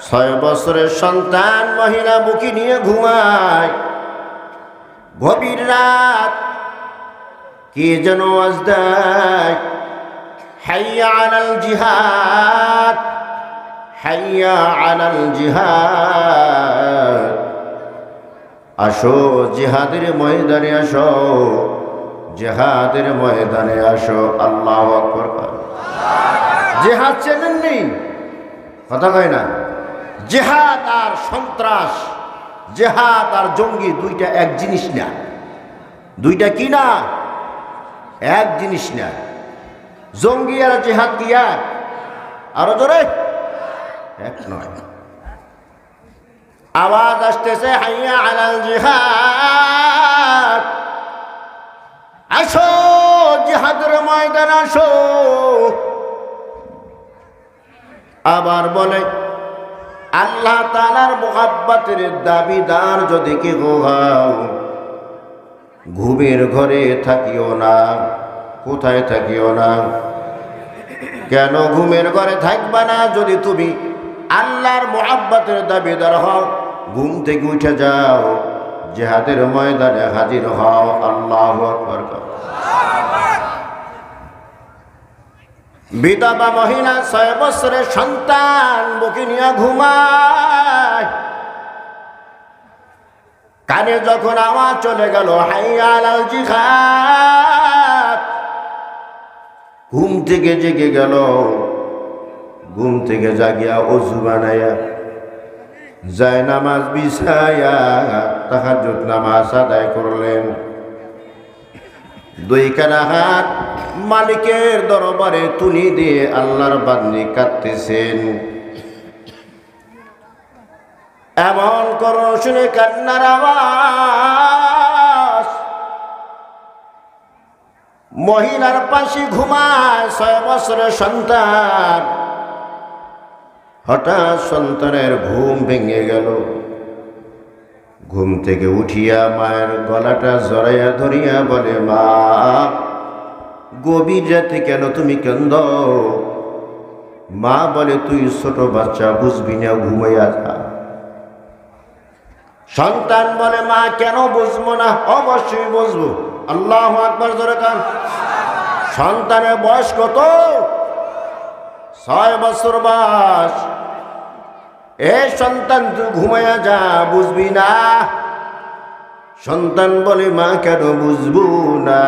6 বছরের সন্তান মহিলা বুকে নিয়ে ঘুমায়। গভীর রাত কে যেন আওয়াজ দেয়, হাইয়া আলাল জিহাদ, হাইয়া আলাল জিহাদ। আসো জিহাদের ময়দানে আসো, জিহাদের ময়দানে আসো। আল্লাহু আকবার। জিহাদ চেনেননি? কথা কয় না। জিহাদ আর সন্ত্রাস, জিহাদ আর জঙ্গি দুইটা এক জিনিস না। দুইটা কি না? এক জিনিস না। জঙ্গি আর জিহাদ কি এক? আরো জোরে, এক নয়। আওয়াজ আসতেছে, হাইয়া আলাল জিহাদ, আসো জিহাদের ময়দান আসো। আবার বলে, আল্লাহ তাআলার মুহাব্বতের দাবিদার যদি কেউ হও, ঘুমের ঘরে থাকিও না। কোথায় থাকিও না? কেন ঘুমের ঘরে থাকবা না? যদি তুমি আল্লাহর মুহাব্বতের দাবিদার হও, ঘুম থেকে উঠে যাও, জিহাদের ময়দানে হাজির হও। আল্লাহু আকবার। বিধবা মহিলা 6 বছরের সন্তান বুকে নিয়ে ঘুমায়। কানে যখন আওয়াজ চলে গেল, হাইয়া আলাল জিহাদ, ঘুম থেকে জেগে গেল। ঘুম থেকে জাগিয়া ওযু বানাইয়া যায় নামাজ বিছায়া তাহাজ্জুদ নামাজ আদায় করলেন। 2 কানা হাত মালিকের দরবারে তুলি দিয়ে আল্লাহর বান্দি কাঁদতেছেন। এমন করুণ শুনে কান্নার আওয়াজ। মহিলার পাশে ঘুমায় 6 বছরের সন্তান। হঠাৎ সন্তানের ঘুম ভেঙে গেল। ঘুম থেকে উঠিয়া মায়ের গলাটা জড়াইয়া ধরিয়া বলে, মা, গভীর রাতে কেন তুমি কাঁদো? মা বলে, তুই ছোট বাচ্চা, বুঝবি না, ঘুমাইয়া যা। সন্তান বলে, মা কেন বুঝবো না? অবশ্যই বুঝবো। আল্লাহু আকবার জোরে কান। সন্তানের বয়স কত? 6 বছর বয়স। এ সন্তান, তুই ঘুমাইয়া যা, বুঝবি না। সন্তান বলে, মা কেন বুঝবো না?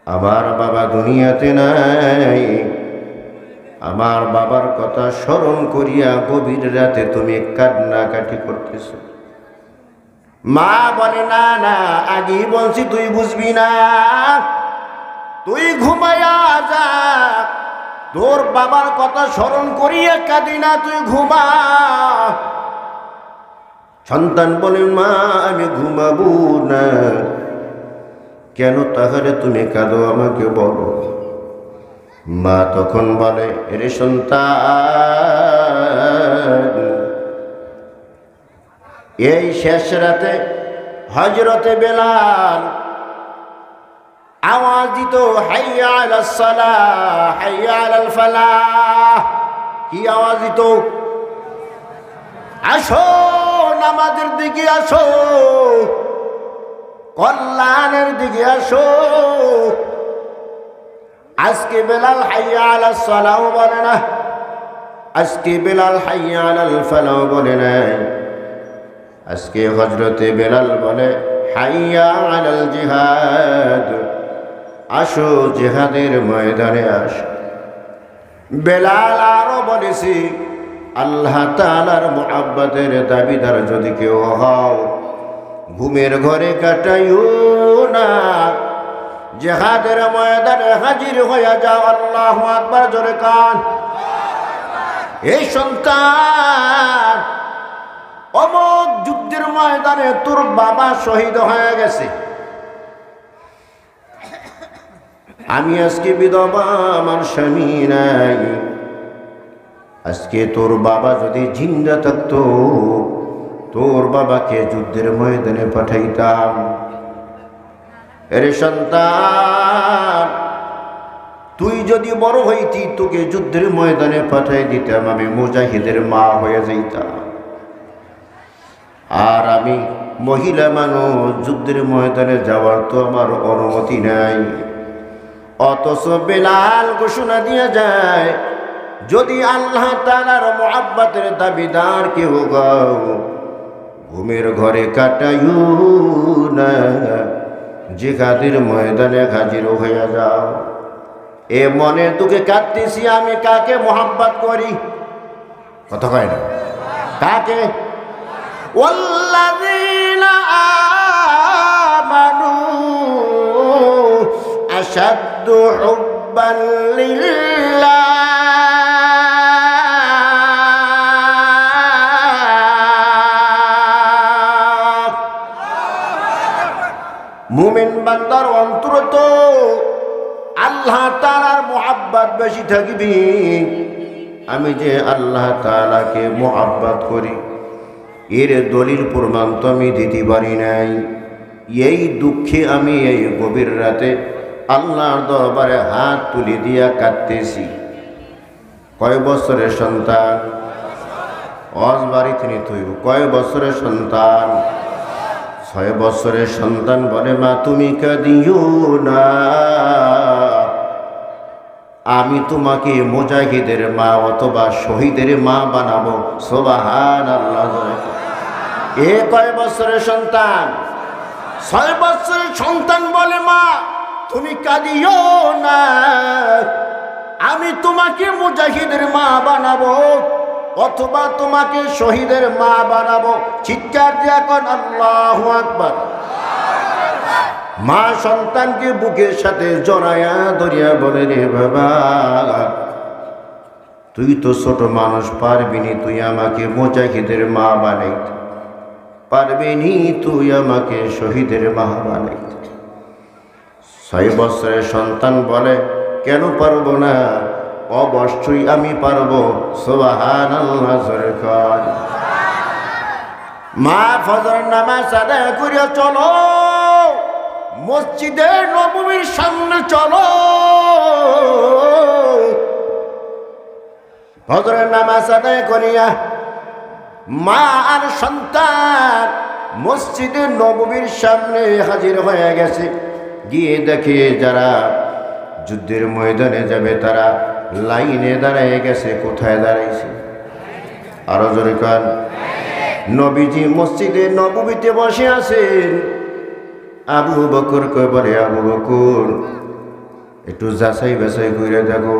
আমার বাবা দুনিয়াতে নাই। আমার বাবার কথা স্মরণ করিয়া গভীর রাতে তুমি কান্নাকাটি করতেছ। মা বলে, না না, আগেই বলছি তুই বুঝবি না। তুই ঘুমাইয়া যা, তোর বাবার কথা স্মরণ করিয়া কাঁদি না, তুই ঘুমা। সন্তান বলে, মা আমি ঘুমাবো না। কেন তাহলে তুমি কাঁদো, আমাকে বলো। মা তখন বলে, রে সন্তান, এই শেষ রাতে হযরতে বেলাল আওয়াজ দিত, হাইয়া আলাস সালাহ, হাইয়া আলাল ফালাহ। কি আওয়াজ দিত? আসো নামাজের দিকে আসো, কল্যাণের দিকে আসো। আজকে বেলাল হাইয়া আলাস সালাহ বলে না, আজকে বেলাল হাইয়া আলাল ফালাহ বলে না। আজকে হযরতে বেলাল বলে, হাইয়া আলাল জিহাদ, আসো জিহাদের ময়দানে আসো। বেলাল আরো বলেছি, আল্লাহ তাআলার মুহাব্বতের দাবিদার যদি কেউ হও, ঘুমের ঘরে কাটাইও না, জিহাদের ময়দানে হাজির হয়ে যাও। আল্লাহু আকবার জোরে কান। এই সন্তান, অমুক যুদ্ধের ময়দানে তোর বাবা শহীদ হয়ে গেছে। আমি আজকে বিধবা, আমার স্বামী নাই। আজকে তোর বাবা যদি জিন্দা থাকতো, তোর বাবাকে যুদ্ধের ময়দানে পাঠাইতাম। এর সন্তান, তুই যদি বড় হইতি তোকে যুদ্ধের ময়দানে পাঠাই দিতাম, আমি মুজাহিদের মা হয়ে যাইতাম। আর আমি মহিলা মানুষ, যুদ্ধের ময়দানে যাওয়ার তো আমার অনুমতি নাই। অথচ বেলাল ঘোষণা দিয়ে যায়, যদি আল্লাহ তাআলার মুহাব্বতের দাবিদার কেউ গাও, ঘুমের ঘরে কাটাইও না, জিহাদের ময়দানে হাজির হয়ে যাও। এ মনে তোকে কাঁদতেছি, আমি কাকে মুহাব্বত করি? কথা কয় না, কাকে? ওয়াল্লাযীনা আমানু আশাদ্দু হুব্বান লিল্লাহ। মুমিন বান্দার অন্তর তো আল্লাহ তাআলার মুহাব্বত বেশি থাকবে। আমি যে আল্লাহ তাআলাকে মুহাব্বত করি, এর দলিল প্রমাণ তো আমি দিতে পারি নাই। এই দুঃখে আমি এই গভীর রাতে আল্লাহর দরবারে হাত তুলে দিয়া কাঁদতেছি। কয় বছরের সন্তান? অজ বাড়ি তিনি তুই কয় বছরের সন্তান? 6 বছরের সন্তান বলে, মা তুমি কাঁদিও না, আমি তোমাকে মুজাহিদের মা অথবা শহীদের মা বানাবো। সুবহানাল্লাহ। এ কয় বছরের সন্তান? 6 বছরের সন্তান বলে, মা তুমি কাঁদিও না, আমি তোমাকে মুজাহিদের মা বানাবো অথবা তোমাকে শহীদের মা বানাবো। চিৎকার দিয়ে এখন আল্লাহু আকবার। মা সন্তানকে বুকের সাথে জড়ায়া ধরিয়া বলে, রে বাবা, তুই তো ছোট মানুষ, পারবিনি তুই আমাকে মুজাহিদের মা বানাইতে, পারবিনি তুই আমাকে শহীদের মা বানাইতে। 6 বছরের সন্তান বলে, কেন পারবো না? অবশ্যই আমি পারবো। সুবহানাল্লাহ জোরে কর। মা ফজরের নামাজ আদায় করিয়া চলো, মসজিদে নববীর সামনে চলো। ফজরের নামাজ আদায় করিয়া মা আর সন্তান মসজিদে নববীর সামনে হাজির হয়ে গেছে। গিয়ে দেখে যারা যুদ্ধের ময়দানে যাবে তারা লাইনে দাঁড়িয়ে গেছে। কোথায় দাঁড়াইছে? আরো জোরে কান। নবীজি মসজিদে নববীতে বসে আছেন। আবু বকর কয় বলে, আবু বকর একটু যাচাই বাছাই করে দেখো,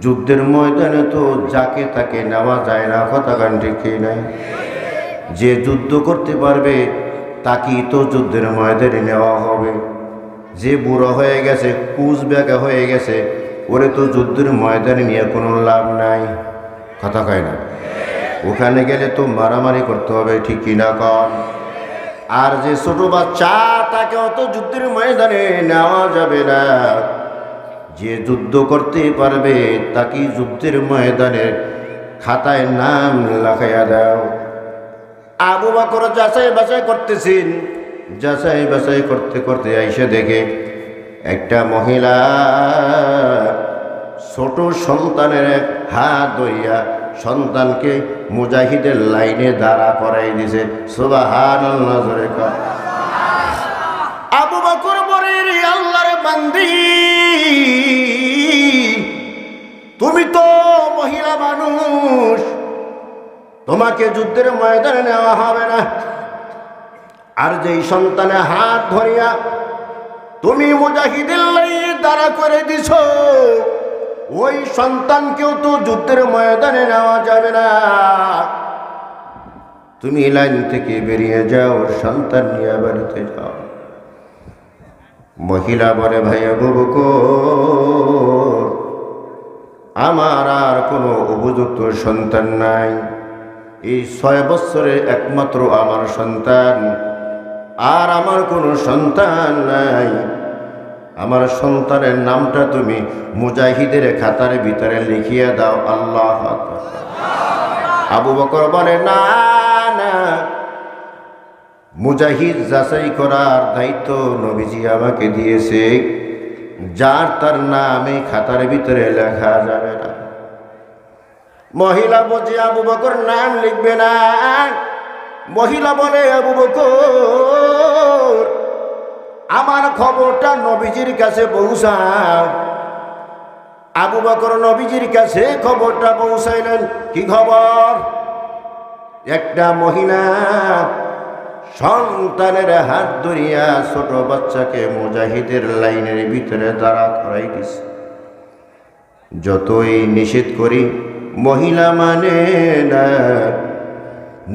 যুদ্ধের ময়দানে তো যাকে তাকে নেওয়া যায় না। কথা গান ঠিক নাই? যে যুদ্ধ করতে পারবে তাকেই তো যুদ্ধের ময়দানে নেওয়া হবে। যে বুড়ো হয়ে গেছে, কুচ বেগা হয়ে গেছে, ওরে তো যুদ্ধের ময়দানে নিয়ে কোনো লাভ নাই। কথা কয় না? ওখানে গেলে তো মারামারি করতে হবে, ঠিক কিনা কন? আর যে ছোট বাচ্চা, তাকে অত যুদ্ধের ময়দানে নেওয়া যাবে না। যে যুদ্ধ করতে পারবে তাকে যুদ্ধের ময়দানে খাতায় নাম লেখাইয়া দাও। আবু বকর যাচাই বাছাই করতেছেন। যাচাই বাছাই করতে করতে আইসা দেখে একটা মহিলা ছোট সন্তানের হাত ধরিয়া সন্তানকে মুজাহিদের লাইনে দাঁড়া করাই দিছে। সুবহানাল্লাহ জোরে কর। আবু বকর বলে, রে আল্লাহর বান্দি, তুমি তো মহিলা মানুষ, তোমাকে যুদ্ধের ময়দানে নেওয়া হবে না। আর যেই সন্তানে হাত ধরিয়া তুমি মুজাহিদের লাইনে দাঁড়া করে দিছ, ওই সন্তানকেও তো যুদ্ধের ময়দানে নেওয়া যাবে না। তুমি লাইন থেকে বেরিয়ে যাও, সন্তান নিয়ে বাড়িতে যাও। মহিলা বলে, ভাই আবু বকর, আমার আর কোনো উপযুক্ত সন্তান নাই। এই 6 বছরে একমাত্র আমার সন্তান, আর আমার কোনো সন্তান নাই। আমার সন্তানের নামটা তুমি মুজাহিদের খাতার ভিতরে লিখিয়ে দাও। আল্লাহ আকবার। আবু বকর বলে, না না, মুজাহিদ যাচাই করার দায়িত্ব নবীজি আমাকে দিয়েছে। যার তার নামে খাতার ভিতরে লেখা যাবে না। মহিলা বলছে আবু বকর নাম লিখবে না। মহিলা বলে আবু বকর আমার খবরটা নবীজির কাছে পৌঁছাও। আবু বকর নবীজির কাছে খবরটা পৌঁছাইলেন। কি খবর? একটা মহিলা সন্তানের হাত ধরিয়া ছোট বাচ্চাকে মুজাহিদের লাইনের ভিতরে দাঁড়া করাই দিছে। যতই নিষেধ করি মহিলা মানে না।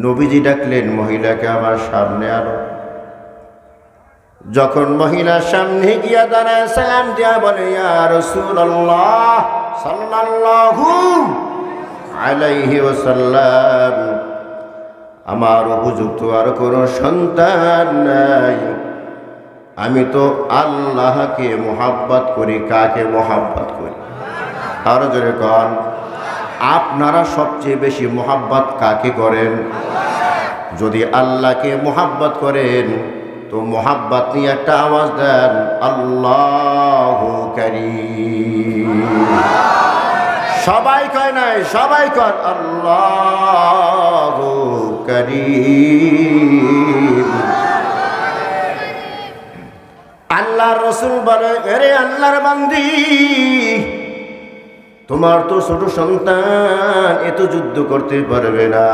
নবীজি ডাকলেন মহিলাকে আমার সামনে আনো। যখন মহিলার সামনে গিয়া দাঁড়ায় সালাম দিয়া বলে ইয়া রাসূলুল্লাহ সাল্লাল্লাহু আলাইহি ওয়াসাল্লাম, আমার উপযুক্ত আর কোনো সন্তান নাই। আমি তো আল্লাহকে মোহাব্বত করি। কাকে মোহাব্বত করি? আরো জোরে কন। আপনারা সবচেয়ে বেশি মোহাব্বত কাকে করেন? যদি আল্লাহকে মোহাব্বত করেন তো মোহাব্বত নিয়ে একটা আওয়াজ দেন, আল্লাহু কারীম। সবাই কয় নাই, সবাই কর আল্লাহু কারীম। আল্লাহর রাসূল বলে, আরে আল্লাহর বান্দি, তোমার তো ছোট সন্তান, এত যুদ্ধ করতে পারবে না।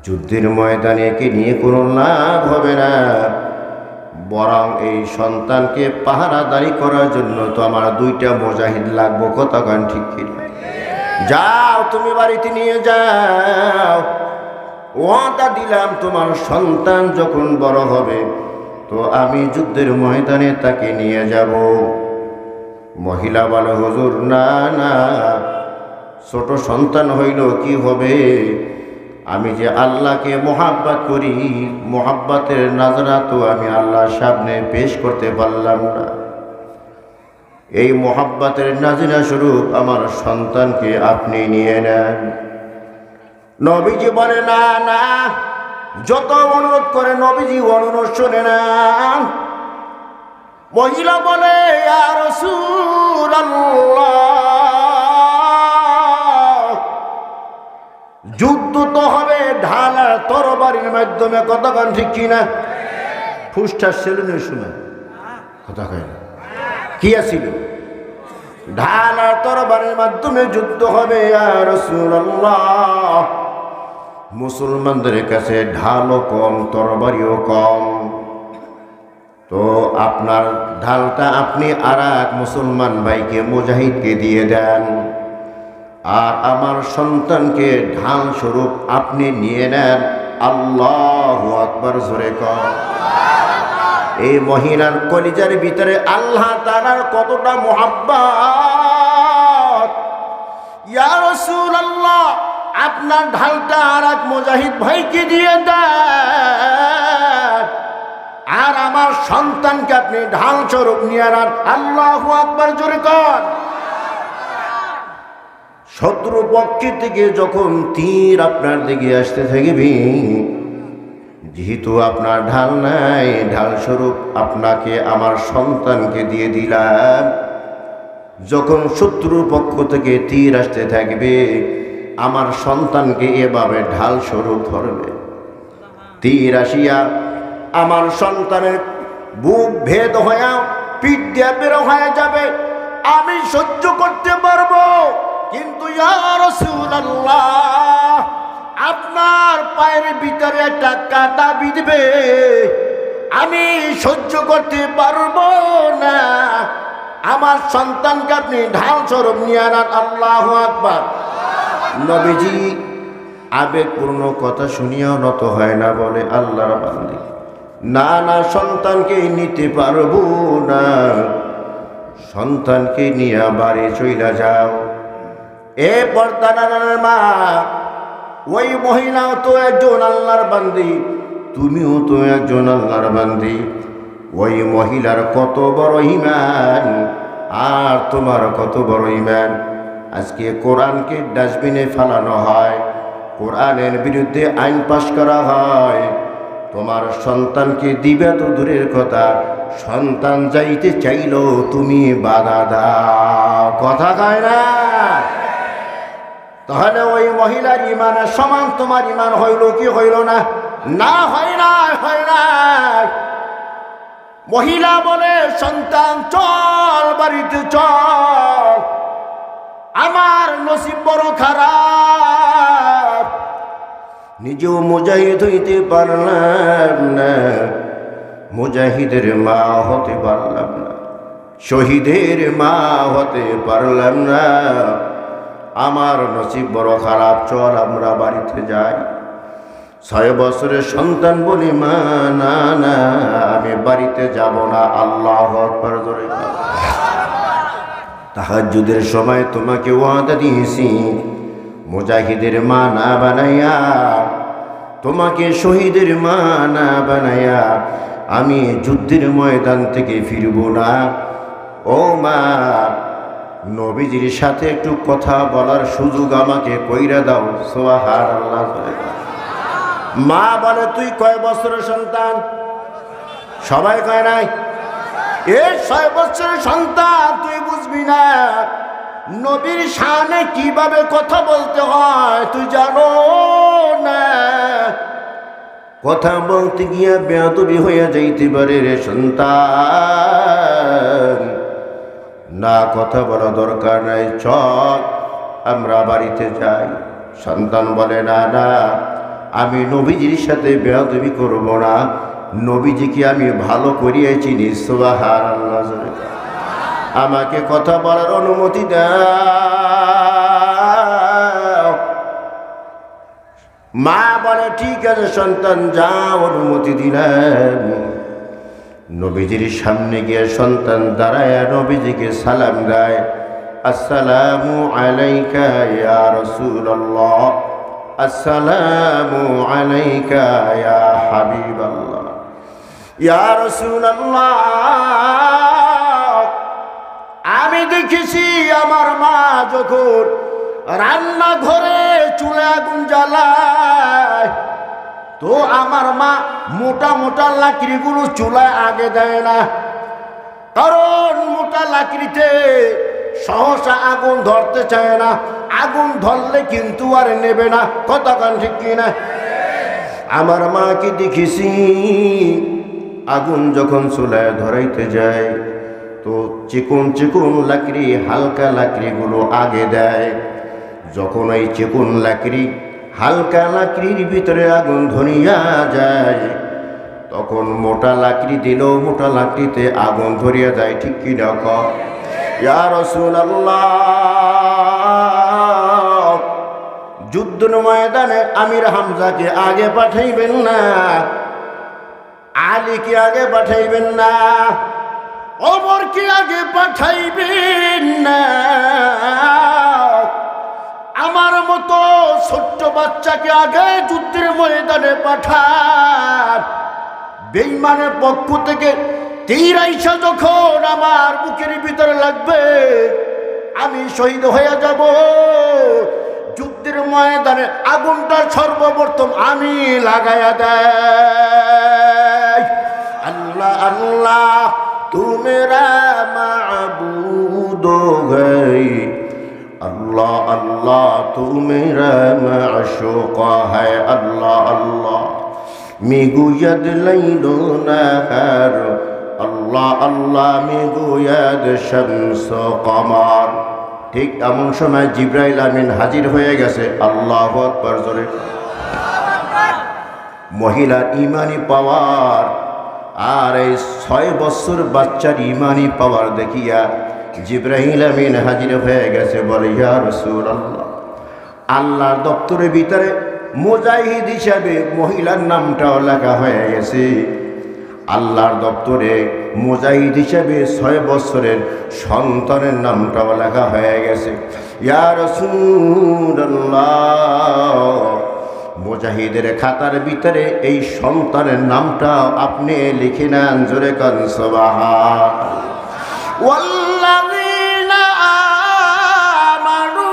যুদ্ধের ময়দানে একে নিয়ে কোনো লাভ হবে না। বরং এই সন্তানকে পাহারাদারি করার জন্য তো আমার 2টা মুজাহিদ লাগবো। কতক্ষণ ঠিক কিনা? যাও তুমি বাড়িতে নিয়ে যাও। ওয়াদা দিলাম তোমার সন্তান যখন বড় হবে তো আমি যুদ্ধের ময়দানে তাকে নিয়ে যাব। মহিলা বলে, হুজুর না না, ছোট সন্তান হইল কি হবে? আমি যে আল্লাহকে মোহাব্বত করি, মোহাব্বতের নাজরা তো আমি আল্লাহর সামনে পেশ করতে পারলাম না। এই মোহাব্বতের নাজরা স্বরূপ আমার সন্তানকে আপনি নিয়ে নেন। নবীজি বলে, না না, যত অনুরোধ করে নবীজি অনুরোধ শোনে না। মহিলা বলে, ইয়া রাসূলুল্লাহ, যুদ্ধ তো হবে ঢাল আর তরবারির মাধ্যমে। কতক্ষণ ঠিক কিনা? ফুসটা সেলুনে শুনে কথা কয় না। কি আছিল? ঢাল আর তরবারির মাধ্যমে যুদ্ধ হবে। ইয়া রাসূলুল্লাহ, মুসলমানদের কাছে ঢালও কম, তরবারিও কম। তো আপনার ঢালটা আপনি আর এক মুসলমান ভাইকে মুজাহিদকে দিয়ে দেন, আর আমার সন্তানকে ঢাল স্বরূপ আপনি নিয়ে নেন। আল্লাহু আকবার, জোরে কর। এই মহিলার কলিজার ভিতরে আল্লাহ তাআলার কতটা মুহাব্বত। ইয়া রাসূলুল্লাহ, আপনার ঢালটা আর এক মুজাহিদ ভাইকে দিয়ে দেন, আর আমার সন্তানকে আপনি ঢাল স্বরূপ নিয়ে নেন। আল্লাহু আকবার, জোরে কর। শত্রু পক্ষ থেকে যখন তীর আপনার দিকে আসতে থাকবে, যেহেতু আপনার ঢাল নাই, ঢাল স্বরূপ আপনাকে আমার সন্তানকে দিয়ে দিলাম। যখন শত্রুর পক্ষ থেকে তীর আসতে থাকবে, আমার সন্তানকে এভাবে ঢাল স্বরূপ ধরবে। তীর আসিয়া আমার সন্তানের বুক ভেদ হইয়া পিঠ দিয়ে বের হয়ে যাবে, আমি সহ্য করতে পারবো। কিন্তু ইয়া রাসূলুল্লাহ, আপনার পায়ের ভিতরে একটা কাঁটা বিঁধবে, আমি সহ্য করতে পারবো না। আমার সন্তানকে আপনি ঢাল স্বরূপ নিয়ে আনান। আল্লাহু আকবার। নবীজি আবেগপূর্ণ কথা শুনিয়াও নত হয় না, বলে, আল্লাহর বান্দী, না না, সন্তানকে নিতে পারবো না। সন্তানকে নিয়ে বাড়ি চইলা যাও। এ পর্দার মা, ওই মহিলাও তো একজন আল্লাহর বান্দী, তুমিও তো একজন আল্লাহর বান্দী। ওই মহিলার কত বড় ঈমান আর তোমার কত বড় ঈমান। আজকে কোরআনকে ডাস্টবিনে ফেলানো হয়, কোরআনের বিরুদ্ধে আইন পাশ করা হয়। তোমার সন্তানকে দিবে তো দূরের কথা, সন্তান যাইতে চাইলেও তুমি বাধা দাও, কথা কয় না? তাহলে ওই মহিলার ইমানের সমান তোমার ইমান হইল কি হইল না? না, হয় না, হয় না। মহিলা বলে, সন্তান চল বাড়িতে চল, আমার নসিব বড় খারাপ, নিজেও মুজাহিদ হইতে পারলাম না, মুজাহিদের মা হতে পারলাম না, শহীদের মা হতে পারলাম না, আমার নসিব বড় খারাপ, চল আমরা বাড়িতে যাই। 6 বছরের সন্তান বলি, মা না না, আমি বাড়িতে যাব না। আল্লাহু আকবার, জোরে বলো। তাহাজ্জুদের সময় তোমাকে ওয়াদা দিয়েছি, মুজাহিদের মা না বানাইয়া, তোমাকে শহীদের মা না বানাইয়া আমি যুদ্ধের ময়দান থেকে ফিরব না। ও মা, নবীজির সাথে একটু কথা বলার সুযোগ আমাকে কইরা দাও। সুবহানাল্লাহ। মা বলে, তুই কয় বছরের সন্তান? সবাই কয় নাই? এই 6 বছরের সন্তান, তুই বুঝবি না নবীর শানে কিভাবে কথা বলতে হয়, তুই জানো না। কথা বলতে গিয়া বেয়াদবি হইয়া যাইতে পারে রে সন্তান। না, কথা বলা দরকার নাই, চল আমরা বাড়িতে যাই। সন্তান বলে, না না, আমি নবীজির সাথে বেয়াদবি করব না, নবীজিকে আমি ভালো করিয়া চিনি। সুবহানাল্লাহ। আমাকে কথা বলার অনুমতি দাও। মা বলে, ঠিক আছে সন্তান, যাও, অনুমতি দিলাম। নবীজির সামনে গিয়ে সন্তান দাঁড়ায় নবীজিকে সালাম দেয়, আসসালামু আলাইকা ইয়া রাসূলুল্লাহ, আসসালামু আলাইকা ইয়া হাবিবাল্লাহ। ইয়া রাসূলুল্লাহ, আমি দেখেছি আমার মা যখন রান্নাঘরে চুলে আগুন জ্বালায়, তো আমার মা মোটা মোটা লাকড়িগুলো চুলায় আগে দেয় না, কারণ মোটা লাকড়িতে সহসা আগুন ধরতে চায় না, আগুন ধরলে কিন্তু আর নেবে না। কথা কান ঠিক কিনা? আমার মাকে দেখেছি আগুন যখন চুলায় ধরাইতে যায়, তো চিকন চিকন লাকড়ি, হালকা লাকড়িগুলো আগে দেয়। যখন এই চিকন লাকড়ি, হালকা লাকড়ির ভিতরে আগুন ধরিয়া যায়, তখন মোটা লাকড়ি দিলেও মোটা লাকড়িতে আগুন ধরিয়া যায়। ঠিক কিনা কও? ইয়া রাসূলুল্লাহ, যুদ্ধের ময়দানে আমির হামজাকে আগে পাঠাইবেন না, আলীকে আগে পাঠাইবেন না, ওমরকে আগে পাঠাইবেন না, আমার মতো ছোট্ট বাচ্চাকে আগে যুদ্ধের ময়দানে পাঠান। বেঈমানের পক্ষ থেকে তীর আইসা যখন আমার বুকের ভিতরে লাগবে, আমি শহীদ হয়ে যাব। যুদ্ধের ময়দানে আগুনটা সর্বপ্রথম আমি লাগায়া দেয়। আল্লাহ আল্লাহ তু মেরা মাবুদ है, अल्लाह अल्लाह तू मेरा माशूक है। अल्लाह अल्लाह मिगुयद लैलो नहार, अल्लाह अल्लाह मिगुयद शम्स कमर। ঠিক এমন সময় জিবরাইল আমিন হাজির হয়ে গেছে। আল্লাহু আকবার, জোরে। মহিলার ইমানি পাওয়ার আর এই 6 বছর বাচ্চার ইমানি পাওয়ার দেখিয়া জিবরাইল আমিন হাজির হয়ে গেছে। বলে, ইয়া রাসূলুল্লাহ, আল্লাহর দপ্তরের ভিতরে মুজাহিদ হিসাবে মহিলার নামটাও লেখা হয়ে গেছে। আল্লাহর দপ্তরে মুজাহিদ হিসাবে 6 বছরের সন্তানের নামটাও লেখা হয়ে গেছে। ইয়া রাসূলুল্লাহ, মুজাহিদের খাতার ভিতরে এই সন্তানের নামটা আপনি লিখে নেন। জোরে কান সুবহানাল্লাহ। ওয়াল্লাযীনা আমানু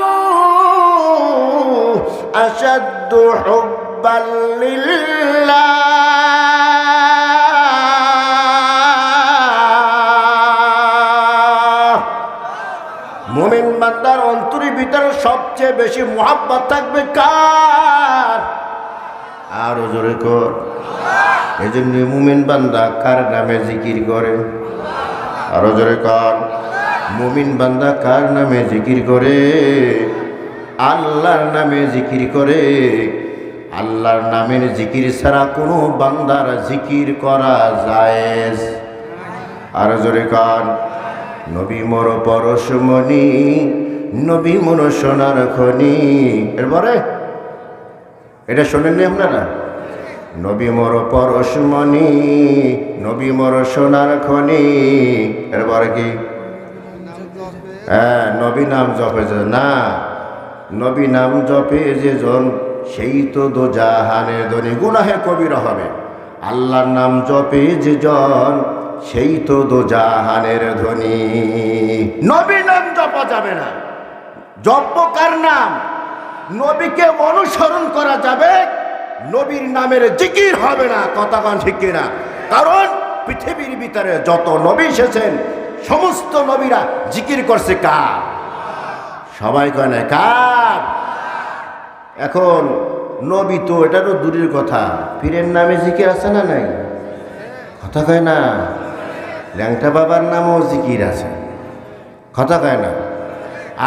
আশাদ্দু হুব্বান লিল্লাহ সবচেয়ে বেশি মুহাব্বত থাকবে কার? আরো জোরে কর। এই জন্য মুমিন বান্দা কার নামে জিকির করে? আরো জোরে কর। মুমিন বান্দা কার নামে জিকির করে? আল্লাহর নামে জিকির করে। আল্লাহর নামের জিকির ছাড়া কোনো বান্দার জিকির করা জায়েজ। আরো জোরে কর। নবী মোর পরশমণি, নবী মোর সোনার খনি। এরপরে এটা শোনেননি আপনারা? নবী মোর পরশমণি, নবী মোর সোনার খনি। এরপরে কি? হ্যাঁ, নবী নাম জপে যে না, নবী নাম জপে যে জন সেই তো দোজাহানের ধনী, গুনাহে কবিরা হবে। আল্লাহর নাম জপে যে জন সেই তো দোজাহানের ধনী। নবী নাম জপা যাবে না। জপ কার নাম? নবীকে অনুসরণ করা যাবে, নবীর নামের জিকির হবে না। কথা কান ঠিক কিনা? কারণ পৃথিবীর ভিতরে যত নবী এসেছেন সমস্ত নবীরা জিকির করছে কার? সবাই কয় না কার? এখন নবী তো এটারও দূরের কথা, পীরের নামে জিকির আছে না নাই? কথা কয় না? ল্যাংটা বাবার নামেও জিকির আছে। কথা কয় না?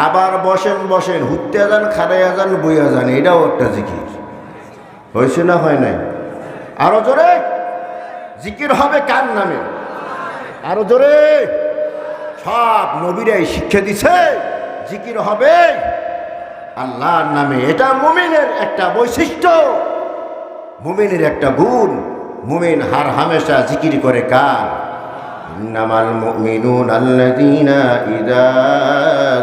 আবার বসেন বসেন হুত্তে যান, খাড়াইয়া যান, বইয়া যান, এটাও একটা জিকির। হয়েছে না হয় নাই? আরো জোরে জিকির হবে কার নামে? আরো জোরে। সব নবীরাই শিক্ষা দিছে জিকির হবে আল্লাহর নামে। এটা মুমিনের একটা বৈশিষ্ট্য, মুমিনের একটা গুণ। মুমিন হার হামেশা জিকির করে কার? ইন্নামাল মুমিনুনা আল্লাযীনা ইযা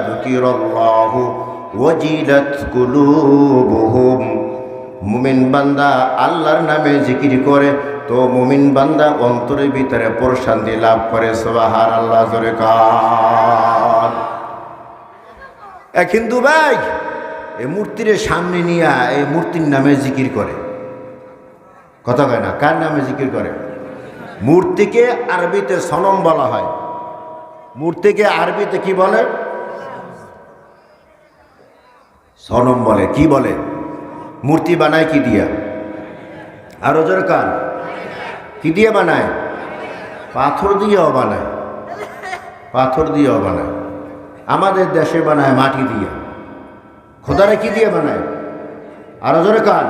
যুকিরাল্লাহু ওয়াজিলাত কুলুবুহুম। মুমিন বান্দা আল্লাহর নামে জিকির করে তো মুমিন বান্দা অন্তরের ভিতরে প্রশান্তি লাভ করে। সুবহানাল্লাহ, জোরে কার। এক হিন্দু ভাই এই মূর্তির সামনে নিয়ে এই মূর্তির নামে জিকির করে। কথা কয় না? কার নামে জিকির করে? মূর্তিকে আরবিতে সনম বলা হয়। মূর্তিকে আরবিতে কি বলে? সনম বলে। কি বলে? মূর্তি বানায় কি দিয়া? আরো জোরে কান। কি দিয়ে বানায়? পাথর দিয়েও বানায়, পাথর দিয়েও বানায়। আমাদের দেশে বানায় মাটি দিয়ে। খোদারে কি দিয়ে বানায়? আরো জোরে কান।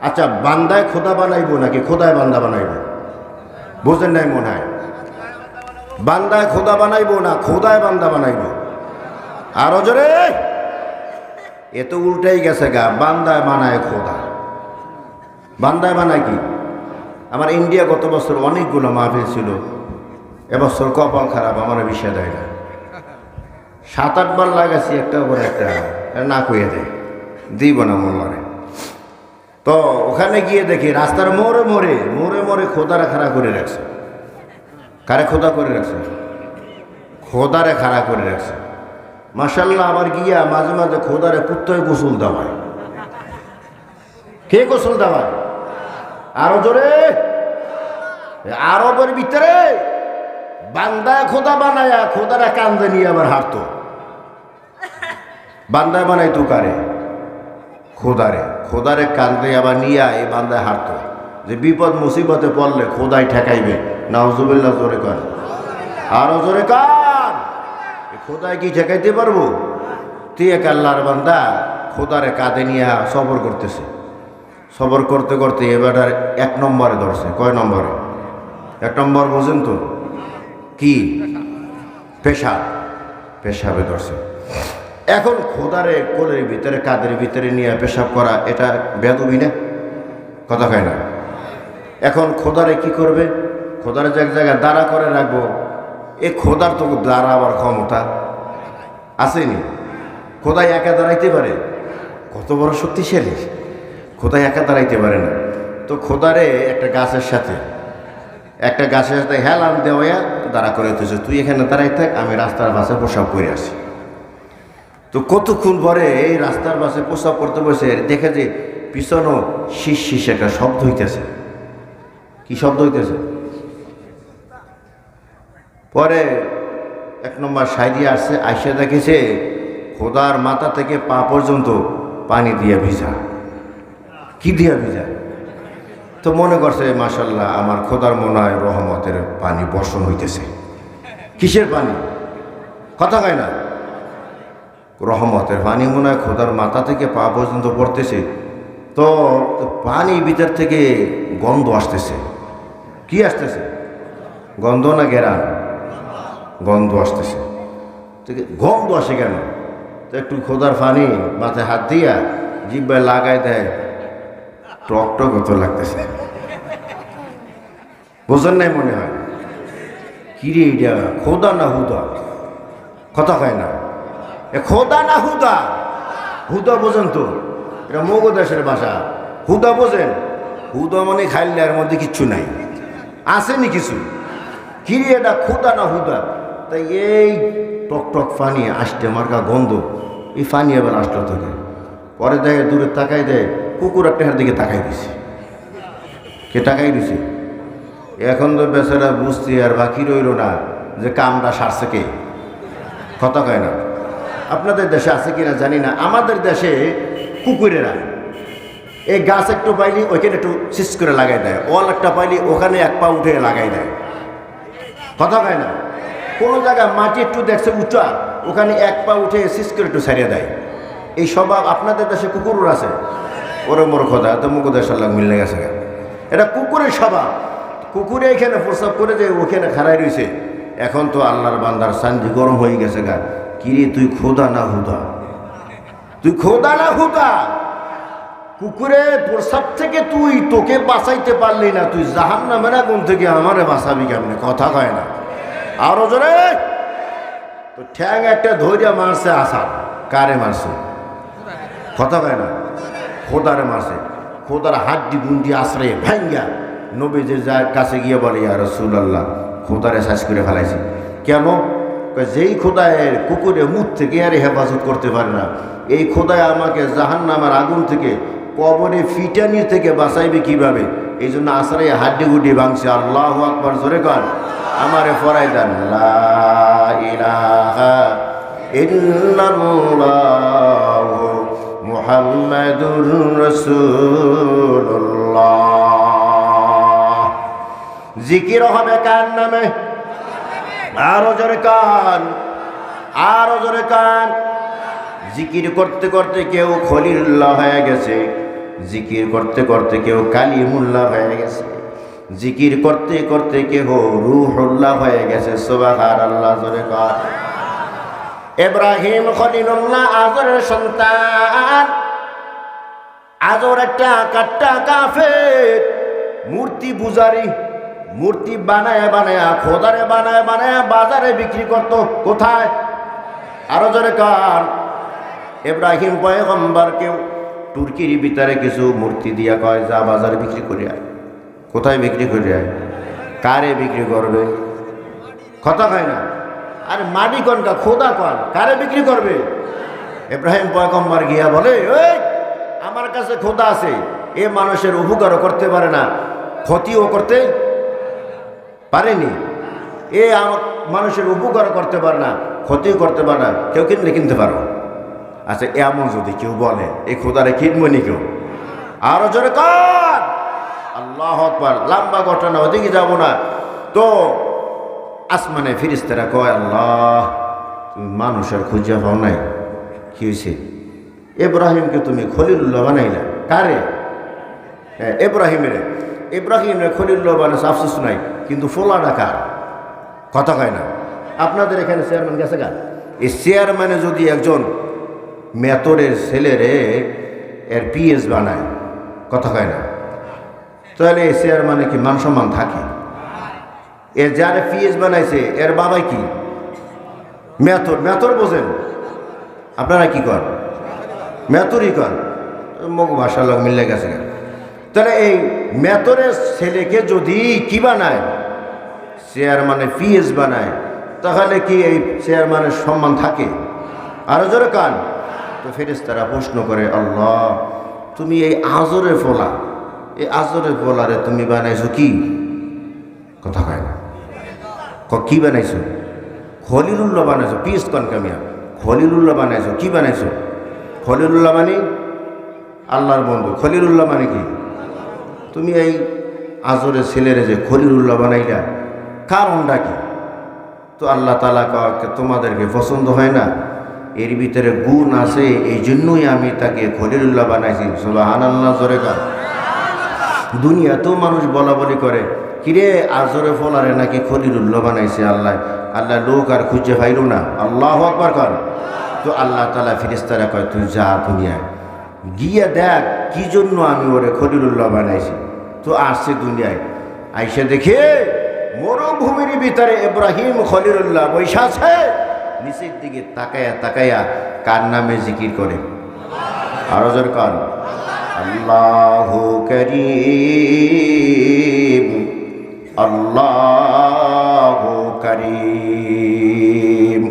আচ্ছা, বান্দায় খোদা বানাইবো নাকি খোদায় বান্দা বানাইবো? বুঝেন নাই মনে হয়? বান্দায় খোদা বানাইবো না খোদায় বান্দা বানাইবো? আরো জোরে। এ তো উল্টাই গেছে গা। বান্দায় বানায় খোদা। বান্দায় বানায় কি? আমার ইন্ডিয়া গত বছর অনেকগুলো মাহফিল ছিল, এবছর কপাল খারাপ, আমার বিষয় দেয় না। 7-8 বার লাগাছি একটা উপর একটা, না কইয়ে দেয়, দিব না মোল্লারে। তো ওখানে গিয়ে দেখি রাস্তার মোড়ে মোড়ে মোড়ে মোড়ে খোদারে খাড়া করে রাখছে। কারে খোদা করে রাখছে? খোদারে খাড়া করে রাখছে। মাশাল্লাহ, আবার গিয়া মাঝে মাঝে খোদারে পুত্তয় গোসল দেওয়ায়। কে গোসল দেওয়ায়? আরো জোরে। আরবের ভিতরে বান্দায় খোদা বানায়া খোদারা কান্দে নিয়ে আবার হাঁটতো। বান্দায় বানাই তো কারে? খোদারে। খোদারে কান্দে আবার নিয়ে এই বান্দায় হাঁটতো, যে বিপদ মুসিবতে পড়লে খোদাই ঠেকাইবে। নাউজুবিল্লাহ, জোরে কান। আরো জোরে কান। খোদায় কি ঠেকাইতে পারবো? তুই এক আল্লাহর বান্দা খোদারে কাঁধে নিয়ে সবর করতেছে। সবর করতে করতে এবার 1 নম্বরে ধরছে। কয় নম্বরে? 1 নম্বর বোঝেন তো কি? পেশাব। পেশাবে ধরছে। এখন খোদারে কোলের ভিতরে কাঁধের ভিতরে নিয়ে পেশাব করা, এটা বেয়াদবি না? কথা কয় না? এখন খোদারে কি করবে? খোদারে যে এক জায়গায় দাঁড়া করে রাখবো, এ খোদার তো দাঁড়াবার ক্ষমতা আসেনি। খোদাই একা দাঁড়াইতে পারে? কত বড় শক্তিশালী! খোদাই একা দাঁড়াইতে পারে না। তো খোদারে একটা গাছের সাথে হেলান দেওয়া দাঁড়া করে দিতেছে, তুই এখানে দাঁড়াই থাক, আমি রাস্তার পাশে প্রসাব করে আসি। তো কতক্ষণ পরে এই রাস্তার পাশে প্রসাব করতে বসে দেখে যে পিছনও শীষ শীষ একটা শব্দ হইতেছে। কি শব্দ হইতেছে? পরে 1 নম্বর সাইডে আসছে, আইসা দেখেছে খোদার মাথা থেকে পা পর্যন্ত পানি দিয়ে ভিজা। কি দিয়া ভিজা? তো মনে করছে মাশাল্লাহ আমার খোদার মনে হয় রহমতের পানি বর্ষণ হইতেছে। কিসের পানি? কথা কয় না, রহমতের পানি মনে হয় খোদার মাথা থেকে পা পর্যন্ত পড়তেছে। তো পানি ভিতর থেকে গন্ধ আসতেছে। কি আসতেছে? গন্ধ না গেরান? গন্ধ আসতেছে। গন্ধ আসে কেন? তো একটু খোদার পানি মাথায় হাত দিয়া জিব্বায় লাগাই দেয়, টক টক হতে লাগতেছে। বোঝেন নাই মনে হয়? কিরে এটা খোদা না হুদা? কথা কয় না, এ খোদা না হুদা? হুদা বোঝেন তো, এটা মগো দেশের ভাষা। হুদা বোঝেন? হুদা মানে খাইলে এর মধ্যে কিচ্ছু নাই, আসেনি কিছু। কিরে এটা খোদা না হুদা? তাই এই টক টক পানি আসতে মার্কা গন্ধ, এই পানি আবার আসলো থেকে পরে দেখে দূরে তাকাই দেয়, কুকুর একটা দিকে তাকাই দিছে। কে তাকাই দিছে? এখন তো বেচারা বুঝতে আর বাকি রইল না যে কামটা সারছে কে। কথা কয় না। আপনাদের দেশে আছে কিনা জানি না, আমাদের দেশে কুকুরেরা এই গাছ একটু পাইলি ওইখানে একটু সিস করে লাগাই দেয়, ওয়াল একটা পাইলি ওখানে এক পা উঠে লাগাই দেয়। কথা কয় না। কোনো জায়গায় মাটি একটু দেখছে উঁচা, ওখানে এক পা উঠে সিস করে একটু ছাড়িয়ে দেয়। এই স্বভাব আপনাদের দেশে কুকুর আছে? ওরে মোর খোদা, তো মুখ দেশের লাগ মিলে গেছে। এটা কুকুরের স্বভাব। কুকুরে এখানে প্রস্রাব করে যে ওখানে খাড়াই রয়েছে। এখন তো আল্লাহর বান্দার সান্দি গরম হয়ে গেছে গা। কিরে তুই খোদা না হুদা? তুই খোদা না হুদা? কুকুরে প্রস্রাব থেকে তুই তোকে বাঁচাইতে পারলি না, তুই জাহান্নামের আগুন থেকে আমারে বাঁচাবি কেমনে? কথা কয় না। আরো জোরে। তো ঠ্যাং একটা ধৈর্য মারছে আসাদ। কারে মারছে? কথা কয় না। খোদারে মারছে। খোদার হাড্ডি গুন্ডি আশ্রয়ে ভাঙ্গা নবীজির কাছে গিয়ে বলে, ইয়া রাসূলুল্লাহ, খোদারে সাজ করে ফেলাইছি। কেন? যেই খোদায়ের কুকুরে মুখ থেকে আর হেফাজত করতে পারে না, এই খোদায় আমাকে জাহান্নামের আগুন থেকে, কবরে ফিটানি থেকে বাঁচাইবে কিভাবে? এই জন্য আশ্রয়ে হাড্ডি গুড্ডি ভাঙছে। আল্লাহু আকবার, জোরে কর। আমারে ফরাই দেন, লা ইলাহা ইল্লাল্লাহু মুহাম্মাদুর রাসূলুল্লাহ। জিকির হবে কার নামে? আরো জোরে কান, আরো জোরে কান। জিকির করতে করতে কেউ খলিলুল্লাহ হয়ে গেছে, জিকির করতে করতে কেউ কালিমুল্লাহ হয়ে গেছে, জিকির করতে করতে কেউ রূহুল্লাহ হয়ে গেছে। সুবহানাল্লাহ, জোরে কান। ইব্রাহিম খলিলুল্লাহ আজরের সন্তান। আজর একটা কাট্টা কাফের, মূর্তি পূজারি। মূর্তি বানায় বানায়, খোদারে বানায় বানায় বাজারে বিক্রি করত। কোথায়? আরো জোরে কান। ইব্রাহিম পয়গম্বরকেও তুর্কির ভিতরে কিছু মূর্তি দিয়া কয়, যা বাজারে বিক্রি করে আয়। কোথায় বিক্রি করে আয়? কারে বিক্রি করবে? কথা কয় না। আর মাটি কনকা, খোদা কন, কারে বিক্রি করবে? ইব্রাহিম পয়গম্বর গিয়া বলে, ওই আমার কাছে খোদা আছে, এ মানুষের উপকারও করতে পারে না, ক্ষতিও করতে পারেনি। এ মানুষের উপকারও করতে পারে না, ক্ষতিও করতে পারে না, কেউ কিনলে কিনতে পারো। আচ্ছা, এমন যদি কেউ বলে এই খোদারে কিনবনি কেউ? আরো জোরে কর, আল্লাহু আকবার। লম্বা ঘটনা, ওদিকে যাব না। তো আসমানে ফেরেশতারা কয়, আল্লাহ তুমি মানুষের খুঁজে পাও নাই, কি হয়েছে? ইব্রাহিমকে তুমি খলিলুল্লাহ বানাইলা। কারে? ইব্রাহিমের। ইব্রাহিমের খলিলুল্লাহ বানাইছে, আফসোস নাই, কিন্তু ফোলাটা কার? কথা কয় না। আপনাদের এখানে চেয়ারম্যান গেছে গা, এই চেয়ারম্যানে যদি একজন মেতরের ছেলেরে এর পিএস বানায়, কথা কয় না, তাহলে এই চেয়ারম্যানে কি মান সম্মান থাকে? এর যারা পিএস বানাইছে এর বাবাই কি? মেতর। মেতর বোঝেন আপনারা? কি কর? মেতরই কর। মুখ ভাষার লোক মিলে গেছে। তাহলে এই মেতরের ছেলেকে যদি কি বানায়, চেয়ারম্যানে পিএস বানায়, তাহলে কি এই চেয়ারম্যানের সম্মান থাকে? আরো জোরে কান। তো ফেরেশতারা প্রশ্ন করে, আল্লাহ তুমি এই আজরের ফোলা, এই আজরের ফোলারে তুমি বানাইছো কি? কথা কয় না। কি বানাইছো? খলিলুল্লাহ বানাইছো। পিএস কন কামিয়া, খলিলুল্লাহ বানাইছো। কি বানাইছো? খলিলুল্লাহ মানে আল্লাহর বন্ধু। খলিলুল্লাহ মানে কি? তুমি এই আজরের ছেলেরে যে খলিলুল্লাহ বানাইলা, কারণটা কি? তো আল্লাহ তাআলা কয় তোমাদেরকে পছন্দ হয় না, এর ভিতরে গুণ আছে, এই জন্যই আমি তাকে খলিলুল্লাহ বানাইছি। সুবহানাল্লাহ, জোরে কর। দুনিয়াতেও মানুষ বলা বলি করে, কিরে আজরে ফলারে নাকি খলিলুল্লাহ বানাইছে আল্লাহ। আল্লাহ লোক আর খুঁজে পাইল না। আল্লাহু আকবার কর। তো আল্লাহ তাআলা ফেরেশতারা কয় তুই যা দুনিয়ায় গিয়ে দেখ কি জন্য আমি ওরে খলিলুল্লাহ বানাইছি। তো আসছে দুনিয়ায়, আইসা দেখে মরুভূমির ভিতরে ইব্রাহিম খলিলুল্লাহ বৈশা আছে, নিচের দিকে তাকায়া তাকায়া কার নামে জিকির করে? আরো জোরে কর, আল্লাহু করিম, আল্লাহু করিম।